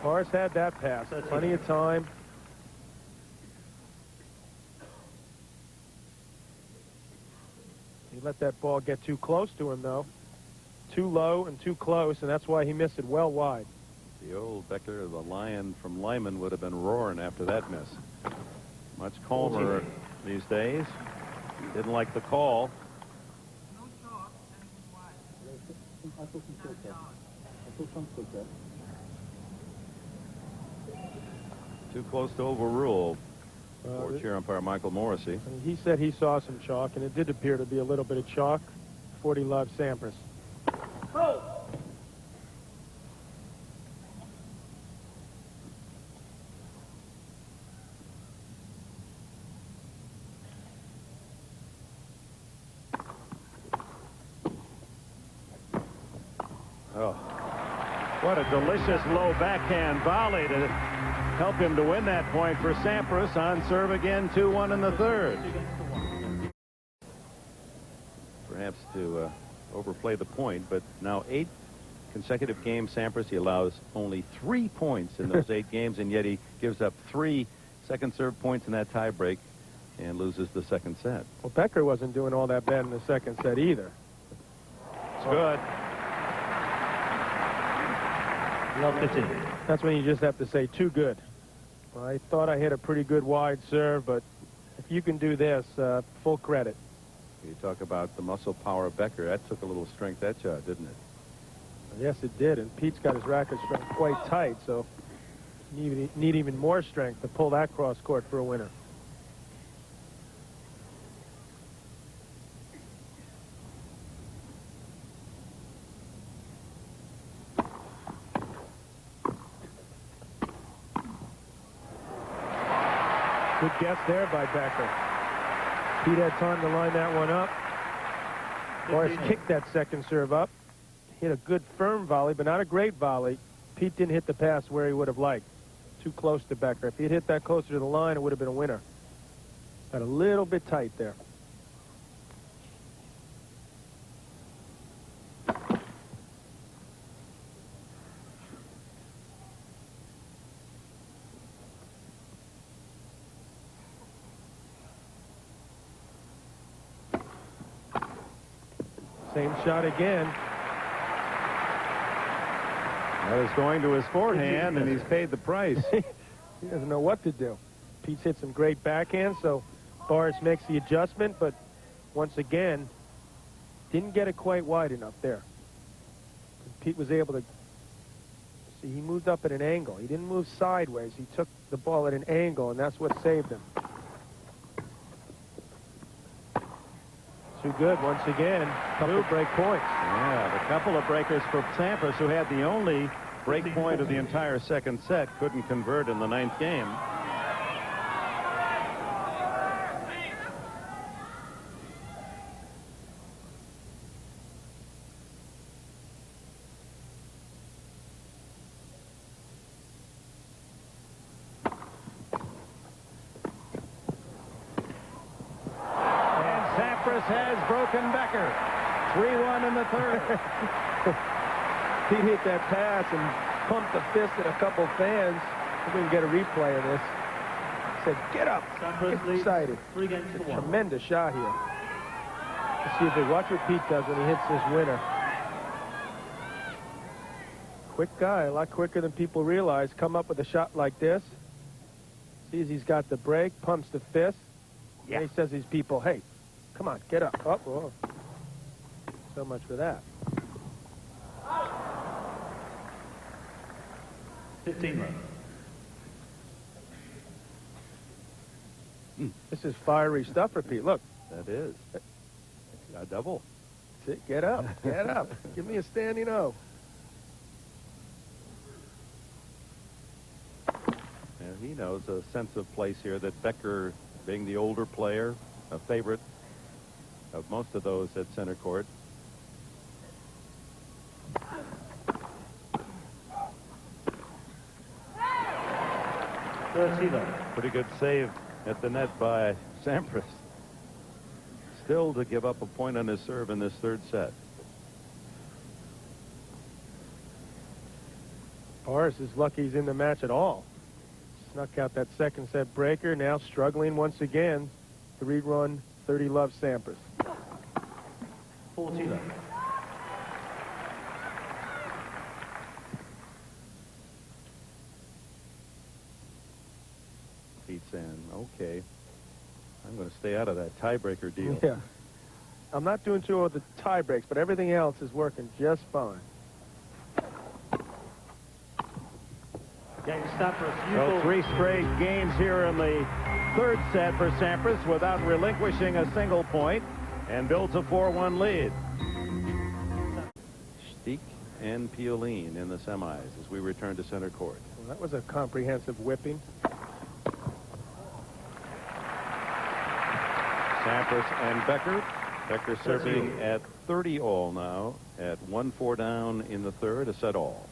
Boris had that pass. Plenty of time. He let that ball get too close to him, though. Too low and too close, and that's why he missed it well wide. The old Becker, the Lion from Lyman, would have been roaring after that miss. Much calmer these days. Didn't like the call. I saw some quick there. I saw some quick there. Too close to overrule for chair umpire Michael Morrissey. He said he saw some chalk, and it did appear to be a little bit of chalk. 40 love Sampras. Oh! Oh, what a delicious low backhand volley to help him to win that point for Sampras. On serve again, 2-1 in the third. Perhaps to overplay the point, but now 8 consecutive games Sampras. He allows only 3 points in those 8 games, and yet he gives up 3 second serve points in that tiebreak and loses the second set. Well, Becker wasn't doing all that bad in the second set either. It's good. Love 15. That's when you just have to say too good. Well, I thought I hit a pretty good wide serve, but if you can do this, full credit. You talk about the muscle power of Becker. That took a little strength, that shot, didn't it? Yes, it did, and Pete's got his racket strength quite tight, so you need even more strength to pull that cross court for a winner. Good guess there by Becker. Pete had time to line that one up. Boris kicked that second serve up. Hit a good firm volley, but not a great volley. Pete didn't hit the pass where he would have liked. Too close to Becker. If he had hit that closer to the line, it would have been a winner. Got a little bit tight there. Same shot again. That is going to his forehand, and he's paid the price. He doesn't know what to do. Pete's hit some great backhand, so Boris makes the adjustment, but once again, didn't get it quite wide enough there. Pete was able to see, he moved up at an angle. He didn't move sideways. He took the ball at an angle, and that's what saved him. Too good once again. Couple of break points. Yeah, the couple of breakers for Sampras, who had the only break point of the entire second set, couldn't convert in the 9th game. Has broken Becker. 3-1 in the third. He hit that pass and pumped the fist at a couple fans. We're going to get a replay of this. He said, get up. Get excited. 3 games to 1. Tremendous shot here. Let's see if they watch what Pete does when he hits this winner. Quick guy, a lot quicker than people realize. Come up with a shot like this. Sees he's got the break, pumps the fist. Yeah. And he says to these people, hey, come on, get up. Oh, whoa. So much for that. 15 left. This is fiery stuff for Pete. Look. That is. A double. That's it. Get up. Get up. Give me a standing O. he knows a sense of place here that Becker, being the older player, a favorite of most of those at center court. Pretty good save at the net by Sampras. Still to give up a point on his serve in this third set. Boris is lucky he's in the match at all. Snuck out that second set breaker. Now struggling once again. 3-run, 30-love Sampras. 40 love. Pete saying, okay, I'm going to stay out of that tiebreaker deal. Yeah. I'm not doing too well with the tie breaks, but everything else is working just fine. Game Sampras. Well, 3 straight games here in the third set for Sampras without relinquishing a single point, and builds a 4-1 lead. Steek and Pioline in the semis as we return to center court. Well, that was a comprehensive whipping. Sampras and Becker. Becker serving at 30 all now at 1-4 down in the third, a set all.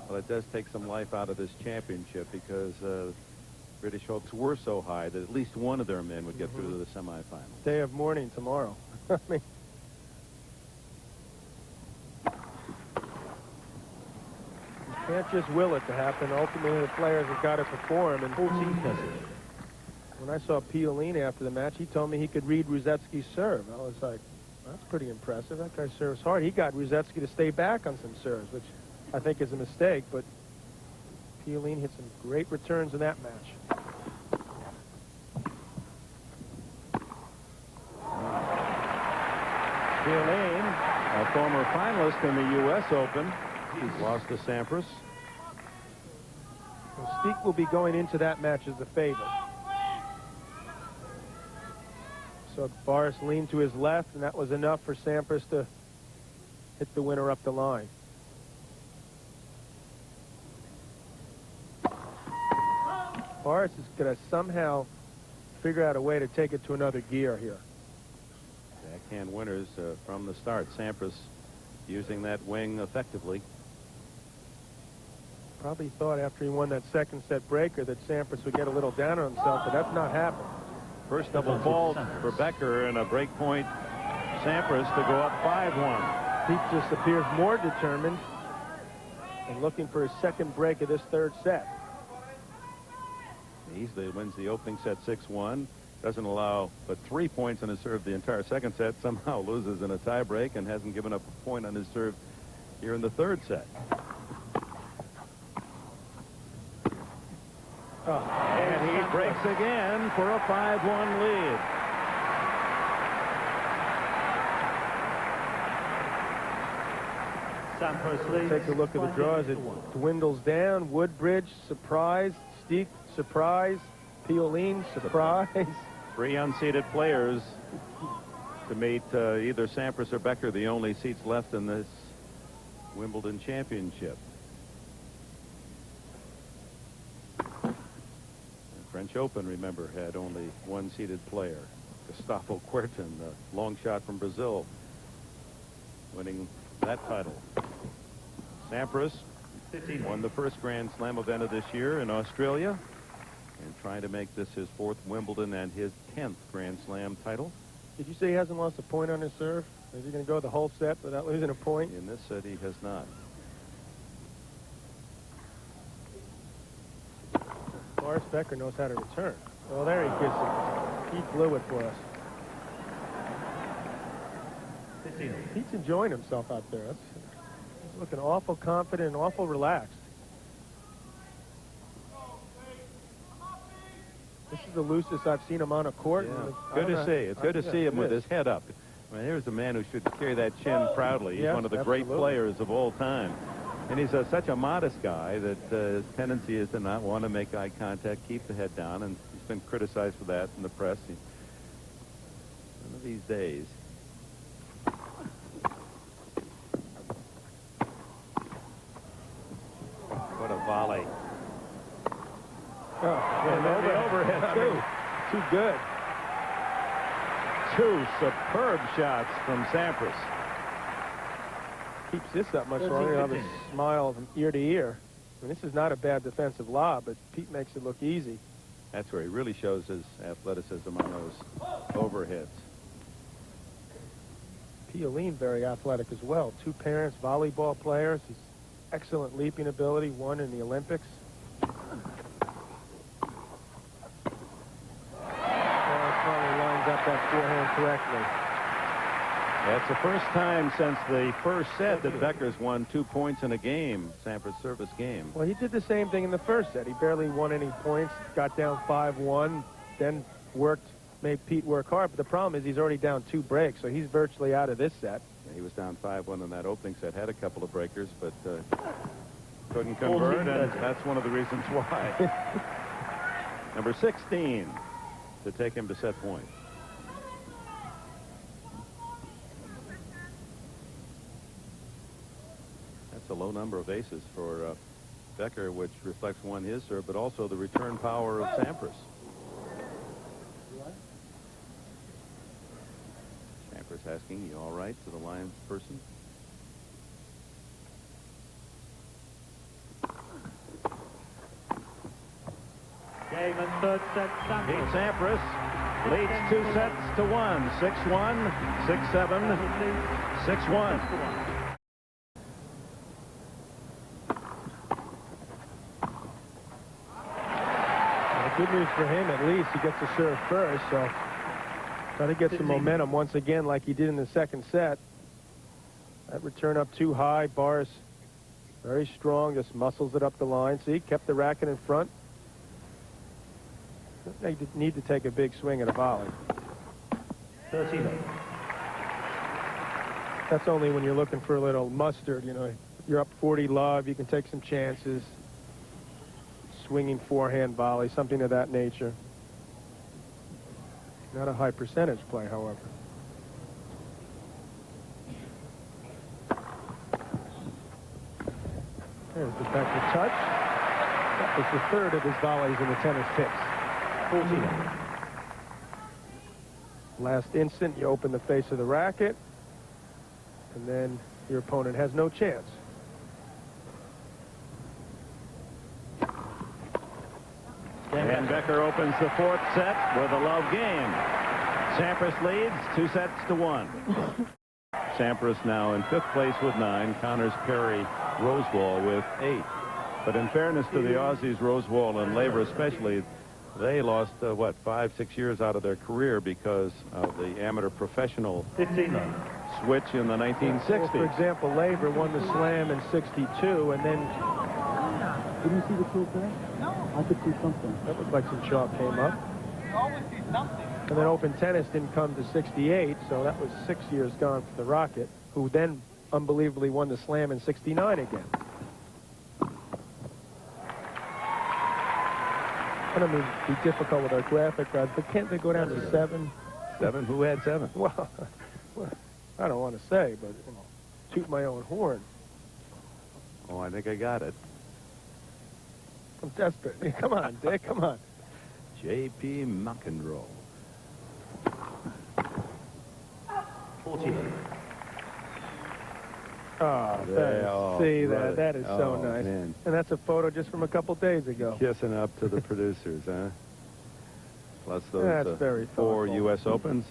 Well, it does take some life out of this championship because British hopes were so high that at least one of their men would get through to the semifinals. Day of mourning tomorrow. I mean, you can't just will it to happen. Ultimately, the players have got to perform. And 14 message. when I saw Pioline after the match, he told me he could read Ruzetsky's serve. I was like, that's pretty impressive. That guy serves hard. He got Ruzetsky to stay back on some serves, which I think is a mistake, but Pioline hit some great returns in that match. Pioline, a former finalist in the U.S. Open, he's lost to Sampras. So Steek will be going into that match as the favorite. So Boris leaned to his left, and that was enough for Sampras to hit the winner up the line. Boris is going to somehow figure out a way to take it to another gear here. Backhand winners from the start. Sampras using that wing effectively. Probably thought after he won that second set breaker that Sampras would get a little down on himself, but that's not happened. First double fault for Becker and a break point. Sampras to go up 5-1. Pete just appears more determined and looking for his second break of this third set. He easily wins the opening set 6-1. Doesn't allow but 3 points on his serve the entire second set. Somehow loses in a tie break and hasn't given up a point on his serve here in the third set. Oh, and he breaks again for a 5-1 lead. Sampras leads. Take a look at the draws. It dwindles down. Woodbridge, surprise. Steek, surprise. Pioline, surprise. 3 unseeded players to meet either Sampras or Becker, the only seats left in this Wimbledon championship. The French Open, remember, had only 1 seeded player. Gustavo Kuerten, the long shot from Brazil, winning that title. Sampras won the first Grand Slam event of this year in Australia and trying to make this his 4th Wimbledon and his 10th Grand Slam title. Did you say he hasn't lost a point on his serve? Is he going to go the whole set without losing a point? In this set, he has not. Boris Becker knows how to return. Well, there he gets it. He blew it for us. 15. He's enjoying himself out there. He's looking awful confident and awful relaxed. This is the loosest I've seen him on a court. Yeah. Good to see. It's good to see him with his head up. I mean, here's a man who should carry that chin proudly. He's one of the great players of all time. And he's such a modest guy that his tendency is to not want to make eye contact, keep the head down, and he's been criticized for that in the press. He of these days. What a volley. Oh, and then the overhead, too. Too good. Two superb shots from Sampras. Keeps this up much longer. He'll have a smile from ear to ear. I mean, this is not a bad defensive lob, but Pete makes it look easy. That's where he really shows his athleticism on those overheads. Piolín very athletic as well. Two parents, volleyball players. He's excellent leaping ability, won in the Olympics. Finally lines up that forehand correctly. That's the first time since the first set that Becker's won 2 points in a game, Sampras service game. Well, he did the same thing in the first set. He barely won any points, got down 5-1, then made Pete work hard. But the problem is he's already down 2 breaks, so he's virtually out of this set. Yeah, he was down 5-1 in that opening set, had a couple of breakers, but couldn't convert, and that's one of the reasons why. Number 16 to take him to set point. That's a low number of aces for Becker, which reflects, one, his serve, but also the return power of Sampras. Sampras asking, you all right, to the Lions person? Game and third set. Pete Sampras leads 2 sets to 1. 6-1, 6-7, 6-1. Good news for him, at least. He gets to serve first, so try to get some momentum once again like he did in the second set. That return up too high. Boris very strong, just muscles it up the line. See, kept the racket in front. They need to take a big swing at a volley. 13. That's only when you're looking for a little mustard, you know. You're up 40 love, you can take some chances. Swinging forehand volley, something of that nature. Not a high percentage play, however. There's the Becker touch. That was the third of his volleys in the tennis picks. 14. Last instant, you open the face of the racket, and then your opponent has no chance. And Becker opens the 4th set with a love game. Sampras leads 2 sets to 1. Sampras now in 5th place with 9. Connors, Perry, Rosewall with 8. But in fairness to the Aussies, Rosewall and Laver especially, they lost, 5-6 years out of their career because of the amateur professional 15. switch in the 1960s. Well, for example, Laver won the Slam in '62, and then... Didn't you see the chalk there? No. I could see something. That looked like some chalk came up. You always see something. And then Open Tennis didn't come to '68, so that was 6 years gone for the Rocket, who then unbelievably won the Slam in '69 again. I don't mean to be difficult with our graphic guys, but can't they go down to 7? 7? Who had 7? Well, I don't want to say, but you know, toot my own horn. Oh, I think I got it. I'm desperate. Come on, Dick, come on. J.P. McEnroe. 14. Oh, see that? That is so nice. Man. And that's a photo just from a couple days ago. Kissing up to the producers, huh? Plus those That's very 4 thoughtful. U.S. Opens.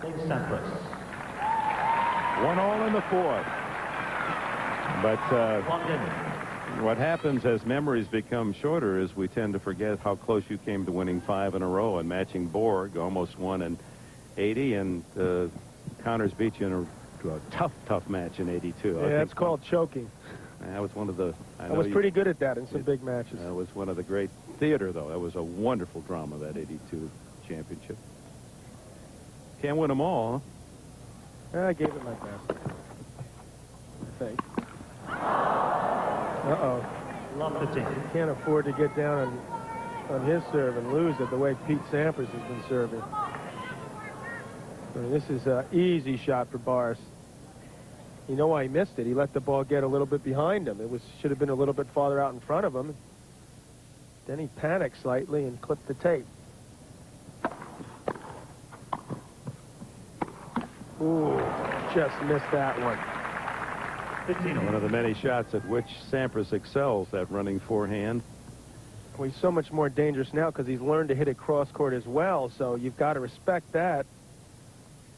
Game Sampras. 1-all in the 4th. But 1 game. what happens as memories become shorter is we tend to forget how close you came to winning 5 in a row and matching Borg, almost won in '80, and Connors beat you in a tough match in '82. Yeah, that's called choking. That was one of the... I was pretty good at that in some big matches. That was one of the great theater, though. That was a wonderful drama, that '82 championship. Can't win them all, I gave it my best. I think. Uh-oh. Love 15. Can't afford to get down on his serve and lose it the way Pete Sampras has been serving. I mean, this is an easy shot for Boris. You know why he missed it? He let the ball get a little bit behind him. It should have been a little bit farther out in front of him. Then he panicked slightly and clipped the tape. Ooh, just missed that one. 15. One of the many shots at which Sampras excels, that running forehand. Well, he's so much more dangerous now because he's learned to hit it cross court as well, so you've got to respect that.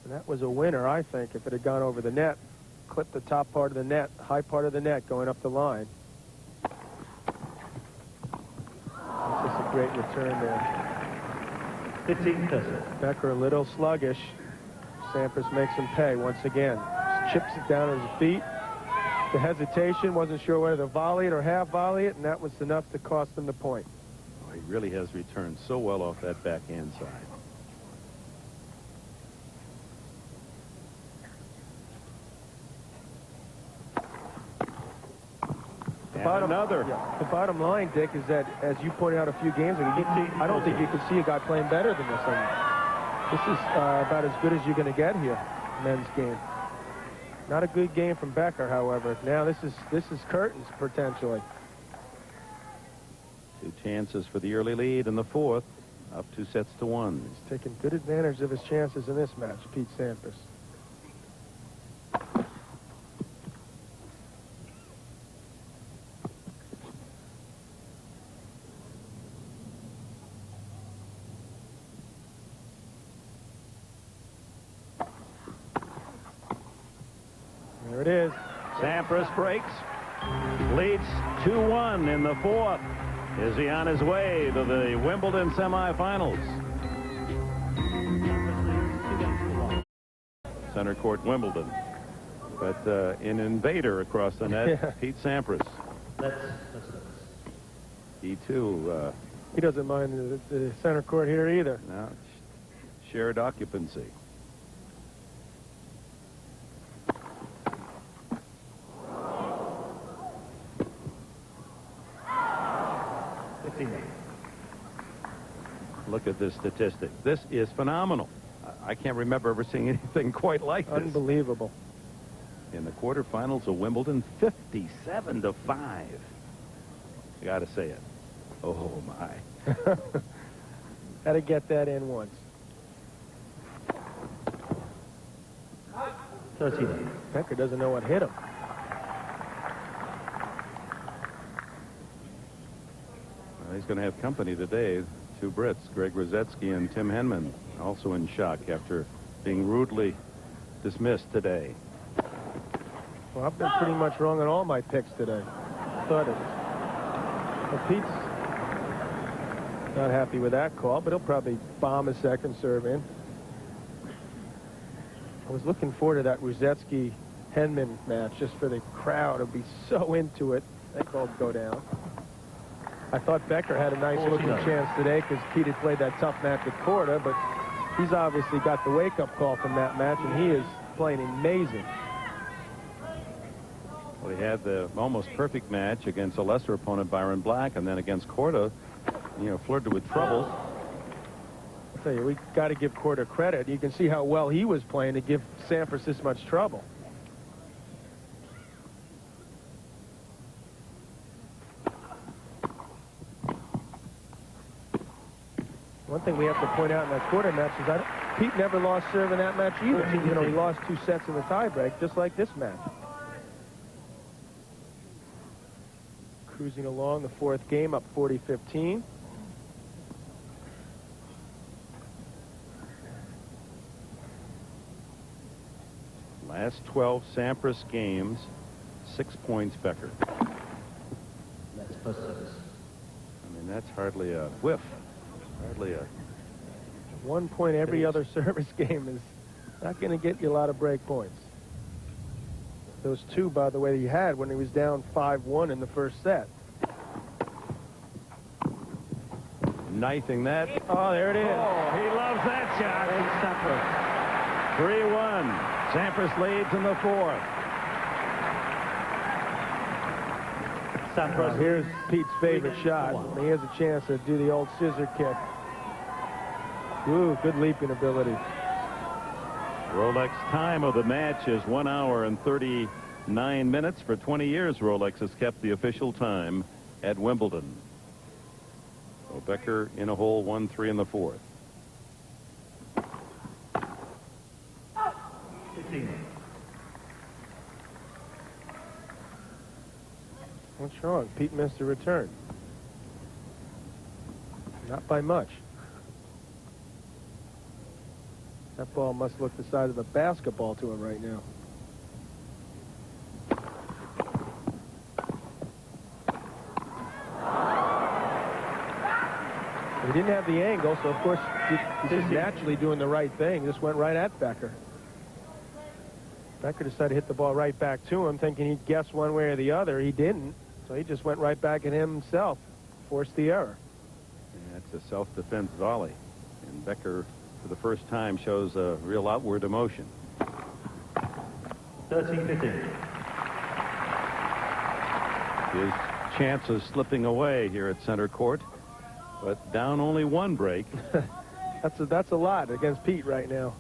And that was a winner, I think, if it had gone over the net. Clipped the top part of the net, high part of the net going up the line. That's just a great return there. 15-30. Becker a little sluggish. Sampras makes him pay once again. Just chips it down at his feet. The hesitation, wasn't sure whether to volley it or half volley it, and that was enough to cost him the point. Oh, he really has returned so well off that backhand side. The bottom line, Dick, is that, as you pointed out a few games ago, I don't think you could see a guy playing better than this one. This is about as good as you're going to get here, men's game. Not a good game from Becker, however. Now this is curtains, potentially. 2 chances for the early lead in the fourth, up 2-1. He's taking good advantage of his chances in this match, Pete Sampras. There it is. Sampras breaks, leads 2-1 in the fourth. Is he on his way to the Wimbledon semifinals? Center court, Wimbledon. But an invader across the net, Yeah. Pete Sampras. He too. He doesn't mind the center court here either. Now, shared occupancy. Look at this statistic. This is phenomenal. I can't remember ever seeing anything quite like this. Unbelievable. In the quarterfinals of Wimbledon, 57-5. I got to say it. Oh, my. Had to get that in once. 13. Becker doesn't know what hit him. Well, he's going to have company today. 2 Brits, Greg Rosetsky and Tim Henman, also in shock after being rudely dismissed today. Well, I've been pretty much wrong on all my picks today. Thought it. Well, Pete's not happy with that call, but he'll probably bomb a second serve in. I was looking forward to that Rosetsky-Henman match just for the crowd to be so into it. They both go down. I thought Becker had a nice looking chance today because Pete had played that tough match with Korda, but he's obviously got the wake-up call from that match, and he is playing amazing. Well, he had the almost perfect match against a lesser opponent, Byron Black, and then against Korda, flirted with trouble. I'll tell you, we got to give Korda credit. You can see how well he was playing to give Sampras this much trouble. One thing we have to point out in that Korda match is that Pete never lost serve in that match either. He lost 2 sets in the tiebreak, just like this match. Cruising along the fourth game, up 40-15. Last 12 Sampras games, 6 points Becker. That's first service. I mean, that's hardly a whiff. Hardly a... 1 point every other service game is not going to get you a lot of break points. Those 2, by the way, he had when he was down 5-1 in the first set. Knifing that. Oh, there it is. Oh, he loves that shot. Sampras. 3-1. Sampras leads in the fourth. Well, here's Pete's favorite shot. And he has a chance to do the old scissor kick. Ooh, good leaping ability. Rolex time of the match is 1 hour and 39 minutes. For 20 years, Rolex has kept the official time at Wimbledon. So Becker in a hole, 1-3 in the fourth. 15. What's wrong? Pete missed a return. Not by much. That ball must look the size of a basketball to him right now. He didn't have the angle, so of course he's just naturally doing the right thing. Just went right at Becker. Becker decided to hit the ball right back to him, thinking he'd guess one way or the other. He didn't, so he just went right back at him himself, forced the error. And that's a self-defense volley. And Becker, for the first time, shows a real outward emotion. 13-15. His chances slipping away here at center court, but down only one break. That's a lot against Pete right now.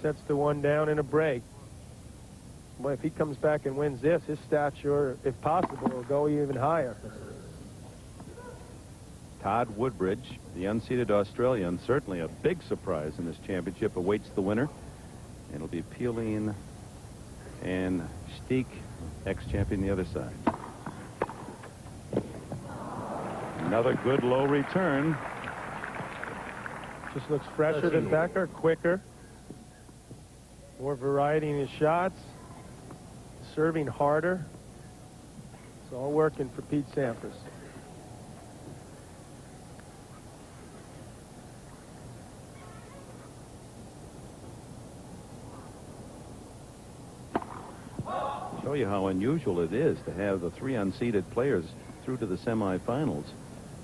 2-1 down in a break. Boy, if he comes back and wins this, his stature, if possible, will go even higher. Todd Woodbridge, the unseeded Australian, certainly a big surprise in this championship, awaits the winner. And it'll be Peeling and Steek, ex-champion, the other side. Another good low return. Just looks fresher than Becker, quicker. More variety in his shots. Serving harder. It's all working for Pete Sampras. Show you how unusual it is to have the 3 unseeded players through to the semifinals.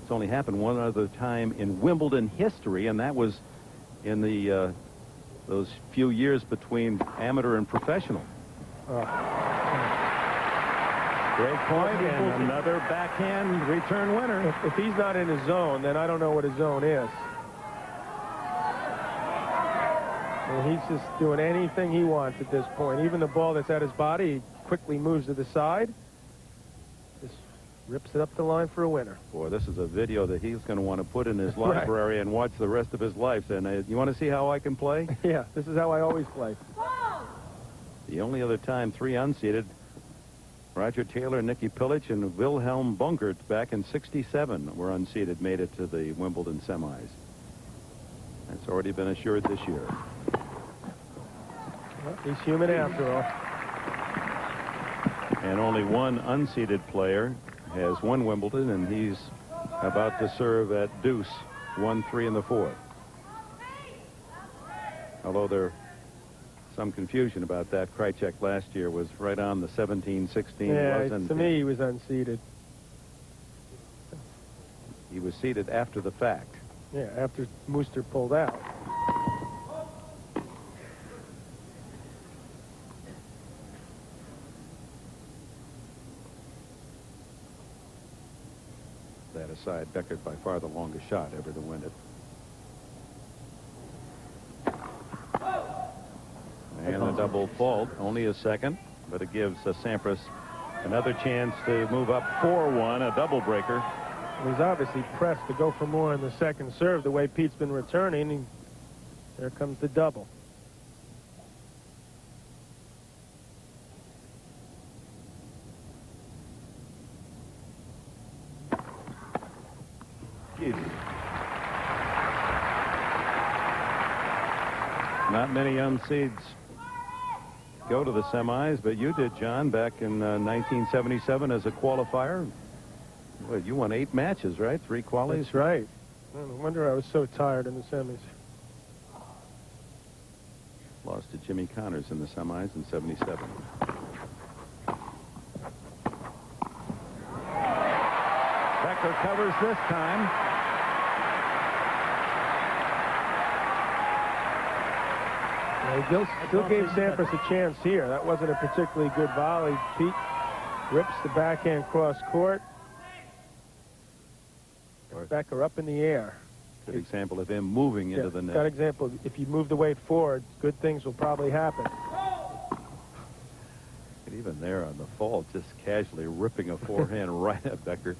It's only happened one other time in Wimbledon history, and that was in the those few years between amateur and professional. Great point, and another backhand return winner. If he's not in his zone, then I don't know what his zone is. And he's just doing anything he wants at this point. Even the ball that's at his body, he quickly moves to the side. Just rips it up the line for a winner. Boy, this is a video that he's going to want to put in his library and watch the rest of his life. And you want to see how I can play? Yeah, this is how I always play. The only other time 3 unseeded, Roger Taylor, Nicky Pilic, and Wilhelm Bungert back in '67 were unseeded, made it to the Wimbledon semis. That's already been assured this year. Well, he's human after all. And only one unseeded player has won Wimbledon, and he's about to serve at deuce, 1-3 in the fourth. Although there's some confusion about that. Krajicek last year was right on the 17-16. Yeah, to me he was unseeded. He was seeded after the fact. Yeah, after Mooster pulled out. That aside, Becker by far the longest shot ever to win it. And a double fault, only a second, but it gives Sampras another chance to move up 4-1, a double breaker. He's obviously pressed to go for more in the second serve, the way Pete's been returning. There comes the double. Not many unseeds go to the semis, but you did, John, back in 1977 as a qualifier. Well, you won 8 matches, right? 3 qualies? That's right. No wonder I was so tired in the semis. Lost to Jimmy Connors in the semis in '77. Becker covers this time. He still gave Sampras a chance here. That wasn't a particularly good volley. Pete Rips the backhand cross court. Becker up in the air. Good example of him moving into the net. Good example. If you move the weight forward, good things will probably happen. And even there on the fault, just casually ripping a forehand right at Becker.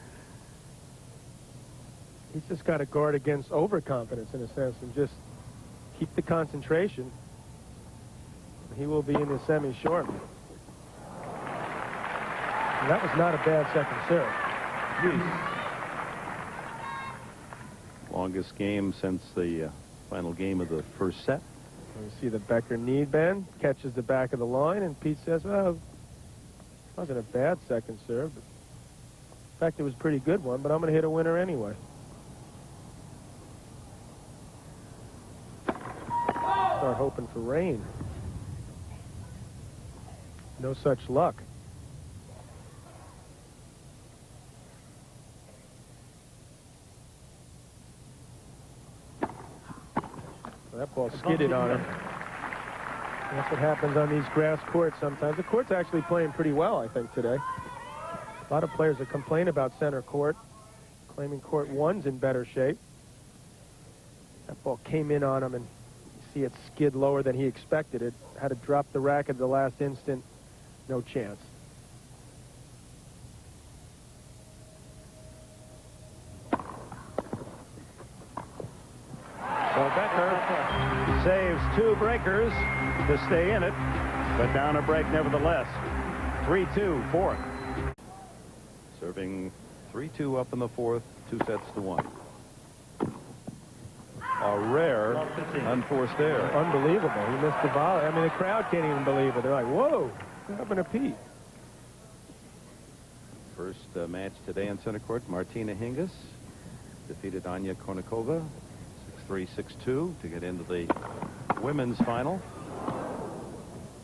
He's just got to guard against overconfidence in a sense and just keep the concentration. He will be in the semi shortly. And that was not a bad second serve. Longest game since the final game of the first set. You see the Becker knee bend, catches the back of the line, and Pete says, well, it wasn't a bad second serve. In fact, it was a pretty good one, but I'm going to hit a winner anyway. Start hoping for rain. No such luck. That ball skidded on him. That's what happens on these grass courts sometimes. The court's actually playing pretty well, I think, today. A lot of players that complain about center court, claiming court one's in better shape. That ball came in on him, and you see it skid lower than he expected it. Had to drop the racket at the last instant. No chance. So Becker saves 2 breakers to stay in it, but down a break nevertheless. 3-2, fourth. Serving 3-2 up in the fourth, 2-1. A rare unforced error. Unbelievable. He missed the volley. I mean, the crowd can't even believe it. They're like, whoa, what happened to Pete? First match today in center court, Martina Hingis defeated Anya Kournikova 6-3, 6-2 to get into the women's final.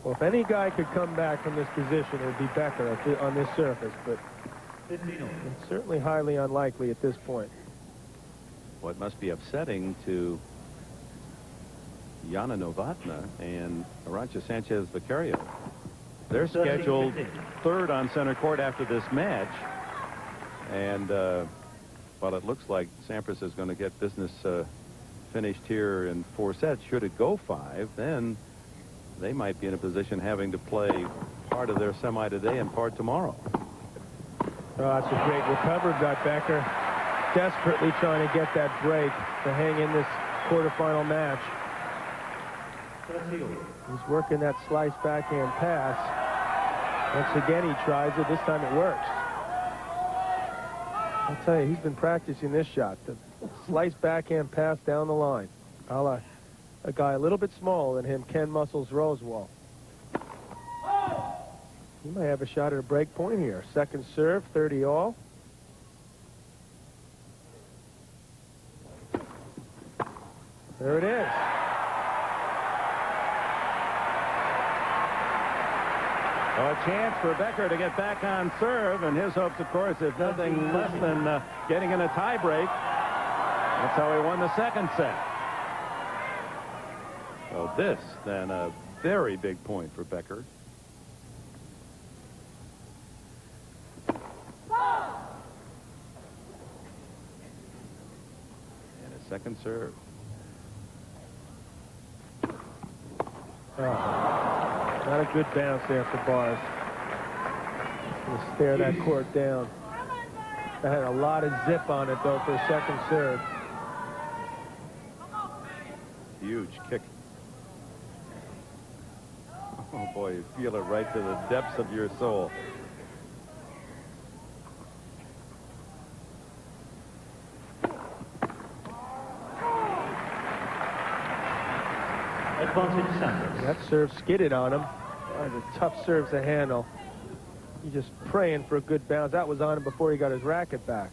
Well, if any guy could come back from this position, it would be Becker on this surface, but it's certainly highly unlikely at this point. What must be upsetting to Yana Novotna and Arantxa Sanchez-Vicario. They're scheduled third on center court after this match. And while it looks like Sampras is going to get business finished here in 4 sets, should it go 5, then they might be in a position having to play part of their semi today and part tomorrow. Oh, that's a great recovery by Becker. Desperately trying to get that break to hang in this quarterfinal match. He's working that slice backhand pass. Once again, he tries it. This time it works. I'll tell you, he's been practicing this shot. The slice backhand pass down the line. A guy a little bit smaller than him, Ken Muscles Rosewall. He might have a shot at a break point here. Second serve, 30 all. There it is. A chance for Becker to get back on serve, and his hopes, of course, if nothing less than getting in a tie break. That's how he won the second set. So this, then, a very big point for Becker. And a second serve. Not a good bounce there for Bars. Going to stare that court down. That had a lot of zip on it, though, for a second serve. Huge kick. Oh, boy, you feel it right to the depths of your soul. Advantage Sampras. That serve skidded on him. One of the tough serves to handle. He's just praying for a good bounce. That was on him before he got his racket back.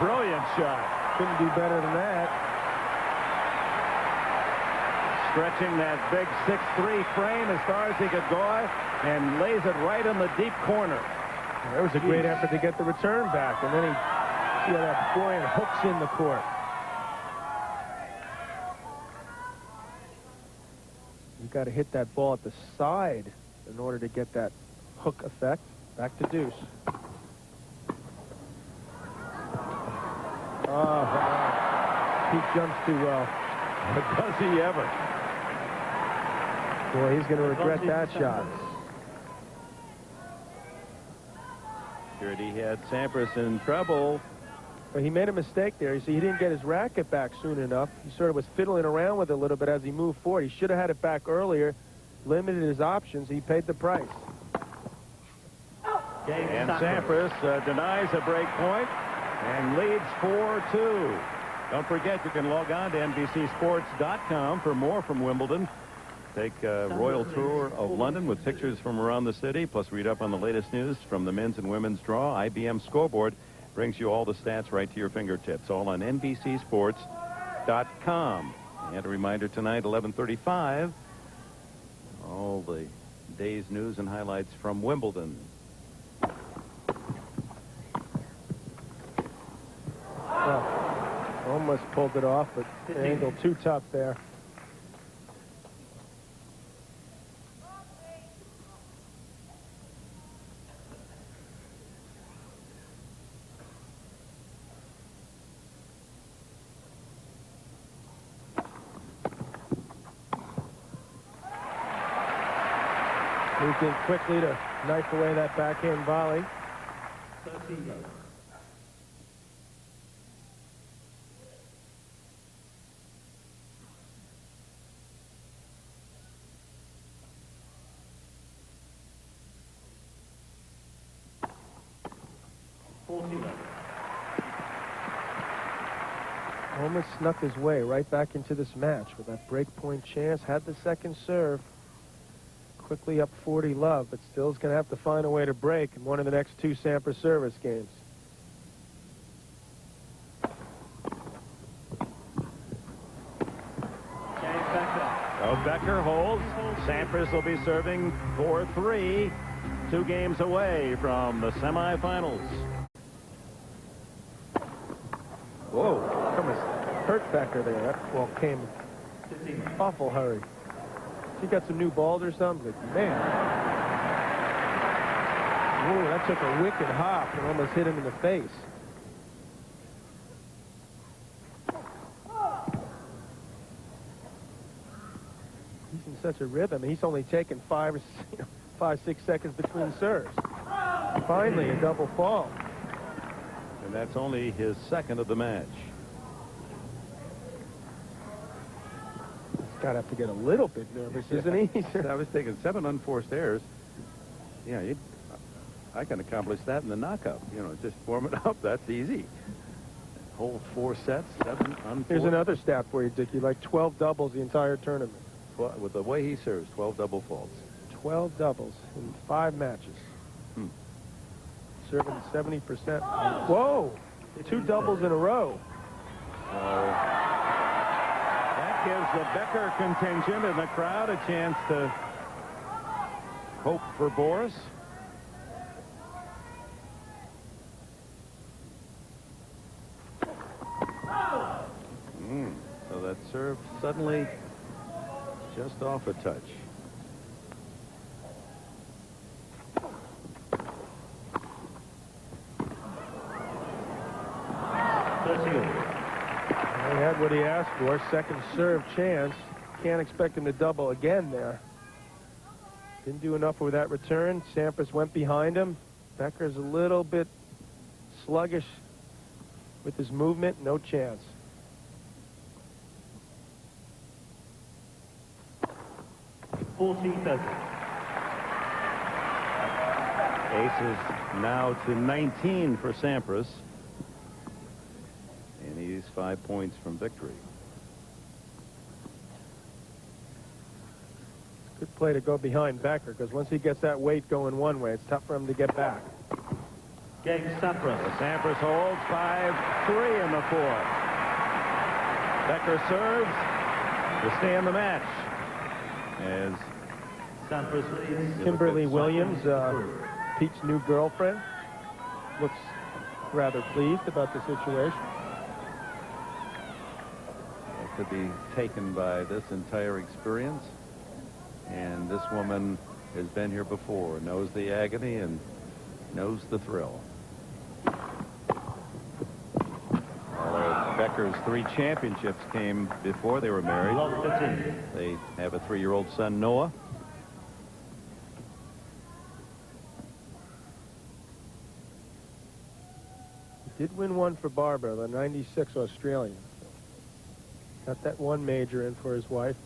brilliant shot. Couldn't do better than that. Stretching that big 6'3" frame as far as he could go and lays it right in the deep corner. That was a great effort to get the return back, and then he see how that forehand hooks in the court. You've got to hit that ball at the side in order to get that hook effect. Back to deuce. Oh, he jumps too well. But does he ever? Boy, he's going to regret that shot. Sure, he had Sampras in trouble. But he made a mistake there. You see, he didn't get his racket back soon enough. He sort of was fiddling around with it a little bit as he moved forward. He should have had it back earlier, limited his options. He paid the price. And Sampras denies a break point and leads 4-2. Don't forget, you can log on to NBCSports.com for more from Wimbledon. Take a royal tour of London with pictures from around the city, plus read up on the latest news from the men's and women's draw. IBM Scoreboard brings you all the stats right to your fingertips, all on NBCSports.com. And a reminder tonight, 11:35, all the day's news and highlights from Wimbledon. Well, almost pulled it off, but the angle too tough there. Moved in quickly to knife away that backhand volley. 13 love. Almost snuck his way right back into this match with that break point chance. Had the second serve. Quickly up 40 love, but still is going to have to find a way to break in one of the next two Sampras service games. Becker holds. Sampras will be serving 4-3, 2 games away from the semifinals. Whoa, almost hurt Becker there. That ball came awful hurry. He got some new balls or something? Like, man. Whoa, that took a wicked hop and almost hit him in the face. He's in such a rhythm. He's only taken 5 or 6 seconds between serves. Finally, a double fall. And that's only his second of the match. Got to have to get a little bit nervous, isn't he? I was taking 7 unforced errors. Yeah, I can accomplish that in the knockout. You know, just warm it up. That's easy. Hold 4 sets, 7 unforced. Here's another stat for you, Dickie. Like 12 doubles the entire tournament. With the way he serves, 12 double faults. 12 doubles in 5 matches. Serving 70%. Whoa! 2 doubles in a row. That gives the Becker contingent and the crowd a chance to hope for Boris. So that serve suddenly just off a touch. He had what he asked for. Second serve chance. Can't expect him to double again there. Didn't do enough with that return. Sampras went behind him. Becker's a little bit sluggish with his movement. No chance. Aces now to 19 for Sampras. And he's 5 points from victory. Good play to go behind Becker, because once he gets that weight going one way, it's tough for him to get back. Game Sampras. Sampras holds 5-3 in the fourth. Becker serves to stay in the match. As Sampras leads. Kimberly Williams, Pete's new girlfriend, looks rather pleased about the situation. to be taken by this entire experience. And this woman has been here before, knows the agony and knows the thrill. Although Becker's 3 championships came before they were married. They have a 3-year-old son, Noah. He did win one for Barbara, the '96 Australian. Got that one major in for his wife.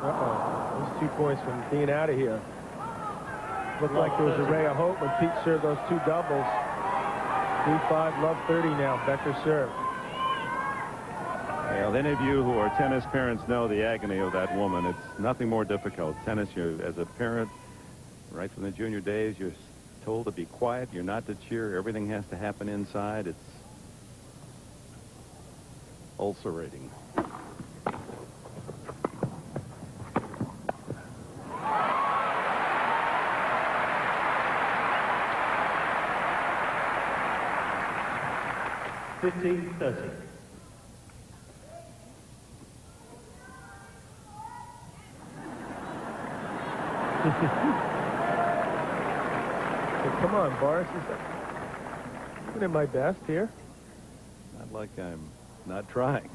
Those 2 points from being out of here. Looked like there was a ray of hope when Pete served those 2 doubles. 3-5, love 30 now. Becker served. Well, any of you who are tennis parents know the agony of that woman. It's nothing more difficult. Tennis, as a parent, right from the junior days, you're told to be quiet. You're not to cheer. Everything has to happen inside. It's ulcerating. $15-30. Come on, Boris. I'm doing my best here. Not like I'm not trying.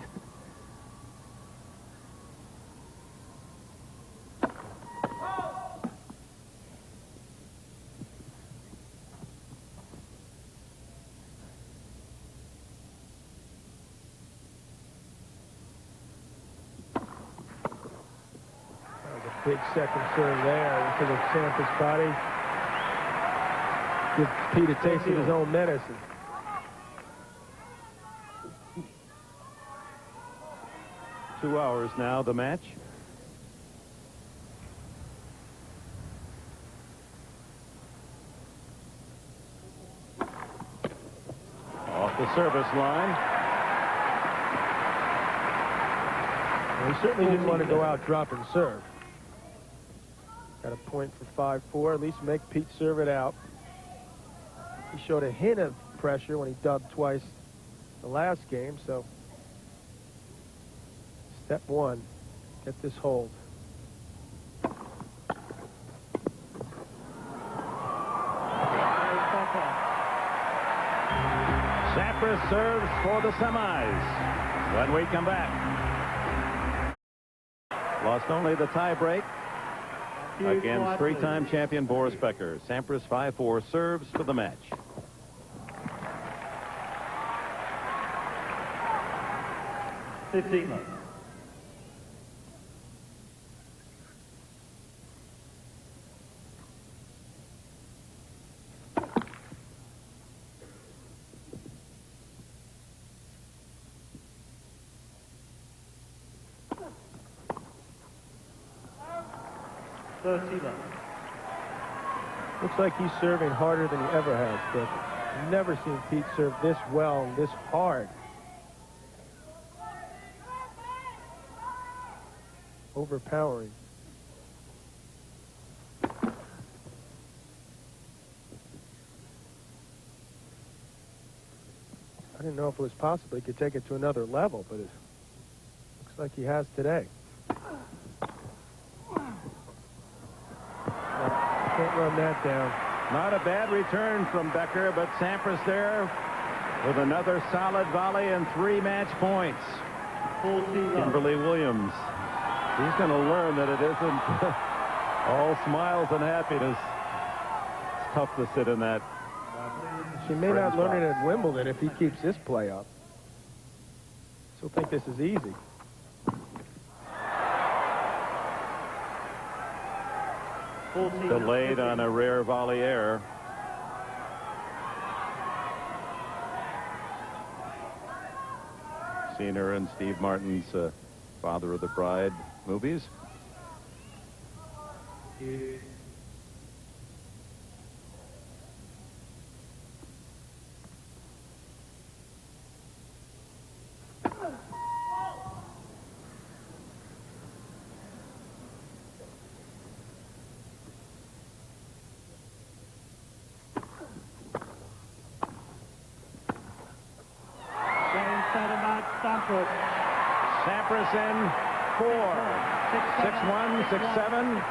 Big second serve there into the Sampras body. Gives Pete a taste of his own medicine. Two hours now, the match. Off the service line. Well, he certainly didn't want to go out dropping serve. Got a point for 5-4. At least make Pete serve it out. He showed a hint of pressure when he dubbed twice the last game, so step 1, get this hold. Sampras serves for the semis. When we come back. Lost only the tie break against 3-time champion Boris Becker. Sampras 5-4 serves for the match. $15. $30. Looks like he's serving harder than he ever has, but I've never seen Pete serve this well and this hard. Overpowering. I didn't know if it was possible he could take it to another level, but it looks like he has today. Can't run that down. Not a bad return from Becker, but Sampras there with another solid volley and 3 match points. Kimberly Williams. He's going to learn that it isn't all smiles and happiness. It's tough to sit in that. She may not learn it at Wimbledon if he keeps this play up. She'll think this is easy. Delayed on a rare volley error. Seen her in Steve Martin's Father of the Bride movies. Sampras. Sampras in 4. 6-1, 6-7,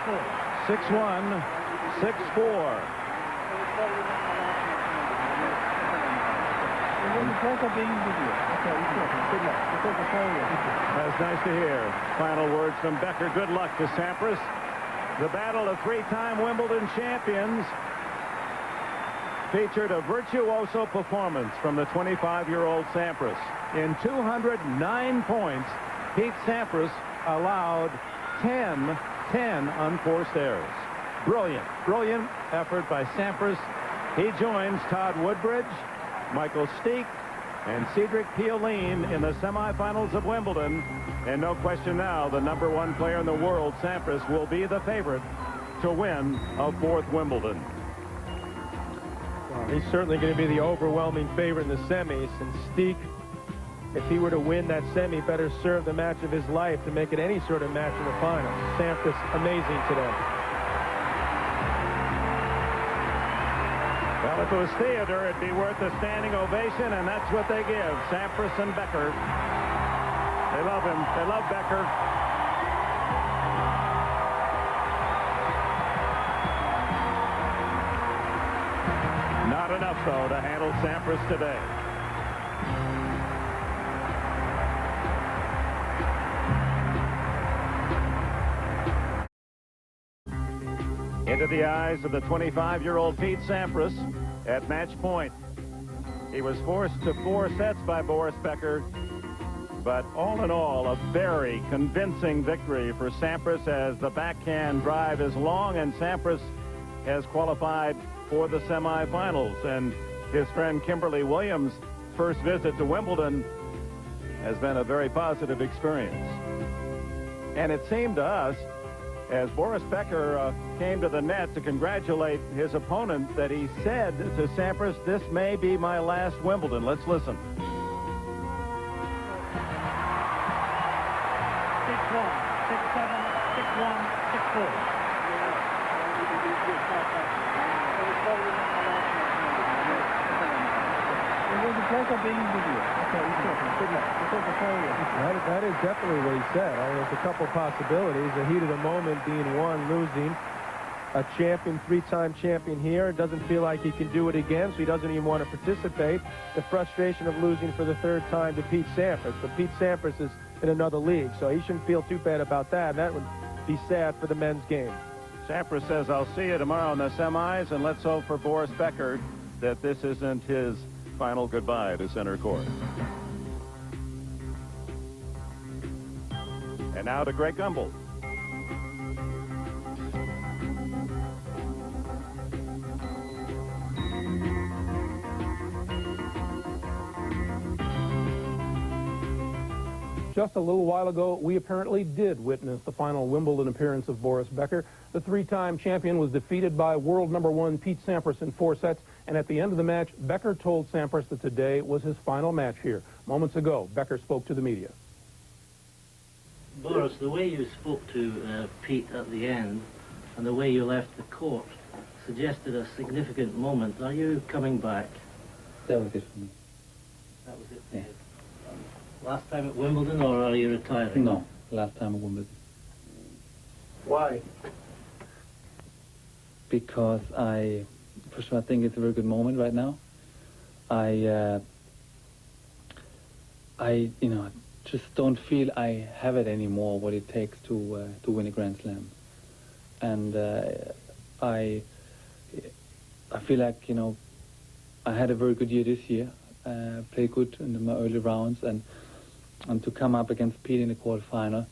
6-1, 6-4. That's nice to hear. Final words from Becker. Good luck to Sampras. The battle of three-time Wimbledon champions featured a virtuoso performance from the 25-year-old Sampras. In 209 points, Pete Sampras allowed 10 unforced errors. Brilliant effort by Sampras. He joins Todd Woodbridge, Michael Steek, and Cedric Pioline in the semifinals of Wimbledon. And no question now, the #1 player in the world, Sampras, will be the favorite to win a 4th Wimbledon. Well, he's certainly going to be the overwhelming favorite in the semis. And Steek, if he were to win that semi, better serve the match of his life to make it any sort of match in the final. Sampras, amazing today. Well, if it was theater, it'd be worth a standing ovation, and that's what they give Sampras and Becker. They love him. They love Becker. Not enough, though, to handle Sampras today. Into the eyes of the 25-year-old Pete Sampras at match point. He was forced to 4 sets by Boris Becker, but all in all, a very convincing victory for Sampras as the backhand drive is long, and Sampras has qualified for the semifinals. And his friend Kimberly Williams' first visit to Wimbledon has been a very positive experience. And it seemed to us, as Boris Becker came to the net to congratulate his opponent, that he said to Sampras, "This may be my last Wimbledon." Let's listen. 6-1, 6-7, 6-1, 6-4. It was a pleasure being with you. Good luck. That is definitely what he said. I mean, there's a couple possibilities. The heat of the moment being one, losing. A champion, 3-time champion here. Doesn't feel like he can do it again, so he doesn't even want to participate. The frustration of losing for the 3rd time to Pete Sampras. But Pete Sampras is in another league, so he shouldn't feel too bad about that. And that would be sad for the men's game. Sampras says, "I'll see you tomorrow in the semis," and let's hope for Boris Becker that this isn't his final goodbye to center court. And now to Greg Gumbel. Just a little while ago, we apparently did witness the final Wimbledon appearance of Boris Becker. The 3-time champion was defeated by world #1 Pete Sampras in 4 sets, and at the end of the match, Becker told Sampras that today was his final match here. Moments ago, Becker spoke to the media. Boris, the way you spoke to Pete at the end and the way you left the court suggested a significant moment. Are you coming back? That was it for me. That was it. Yeah. Last time at Wimbledon, or are you retiring? No, last time at Wimbledon. Why? Because first of all, I think it's a very good moment right now. I just don't feel I have it anymore, what it takes to win a Grand Slam. And I feel like, I had a very good year this year. Played good in my early rounds, and to come up against Pete in the quarterfinal,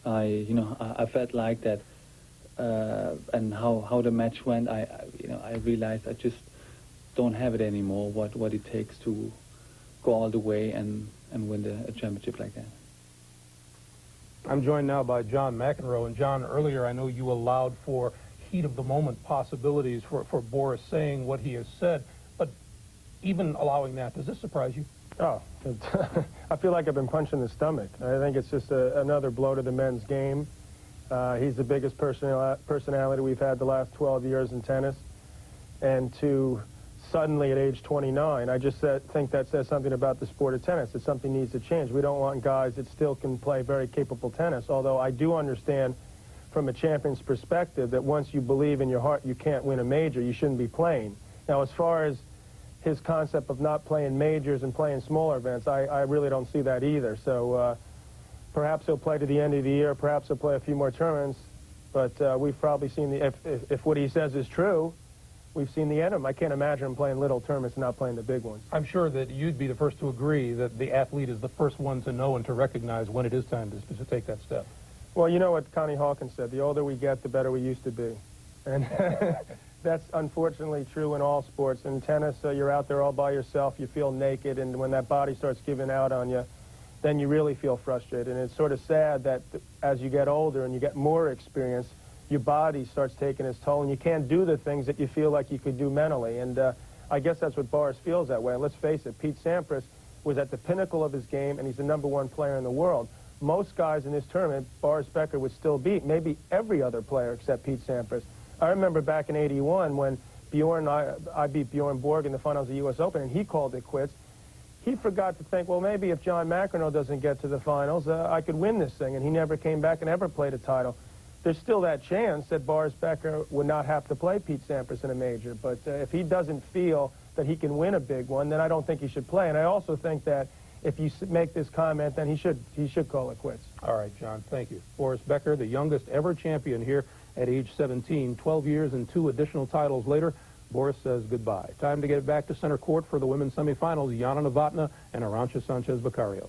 I felt like that, and how the match went, I realized I just don't have it anymore. What it takes to go all the way and win a championship like that. I'm joined now by John McEnroe. And John, earlier I know you allowed for heat of the moment possibilities for Boris saying what he has said, but even allowing that, does this surprise you? Oh, I feel like I've been punched in the stomach. I think it's just another blow to the men's game. He's the biggest personality we've had the last 12 years in tennis. And to suddenly at age 29, I just think that says something about the sport of tennis, that something needs to change. We don't want guys that still can play very capable tennis, although I do understand from a champion's perspective that once you believe in your heart you can't win a major, you shouldn't be playing. Now, as far as his concept of not playing majors and playing smaller events, I really don't see that either. So perhaps he'll play to the end of the year, perhaps he'll play a few more tournaments, but we've probably seen, if what he says is true, we've seen the end of him. I can't imagine him playing little tournaments and not playing the big ones. I'm sure that you'd be the first to agree that the athlete is the first one to know and to recognize when it is time to take that step. Well, you know what Connie Hawkins said, the older we get, the better we used to be. And that's unfortunately true in all sports. In tennis, you're out there all by yourself, you feel naked, and when that body starts giving out on you, then you really feel frustrated. And it's sort of sad that as you get older and you get more experience, your body starts taking its toll, and you can't do the things that you feel like you could do mentally. And I guess that's what Boris feels that way. And let's face it, Pete Sampras was at the pinnacle of his game, and he's the #1 player in the world. Most guys in this tournament, Boris Becker would still beat maybe every other player except Pete Sampras. I remember back in '81 when I beat Bjorn Borg in the finals of the U.S. Open, and he called it quits. He forgot to think, well, maybe if John McEnroe doesn't get to the finals, I could win this thing, and he never came back and ever played a title. There's still that chance that Boris Becker would not have to play Pete Sampras in a major, but if he doesn't feel that he can win a big one, then I don't think he should play. And I also think that if you make this comment, then he should call it quits. All right, John, thank you. Boris Becker, the youngest ever champion here at age 17, 12 years and 2 additional titles later, Boris says goodbye. Time to get it back to center court for the women's semifinals, Yana Novotná and Arantxa Sanchez Vicario.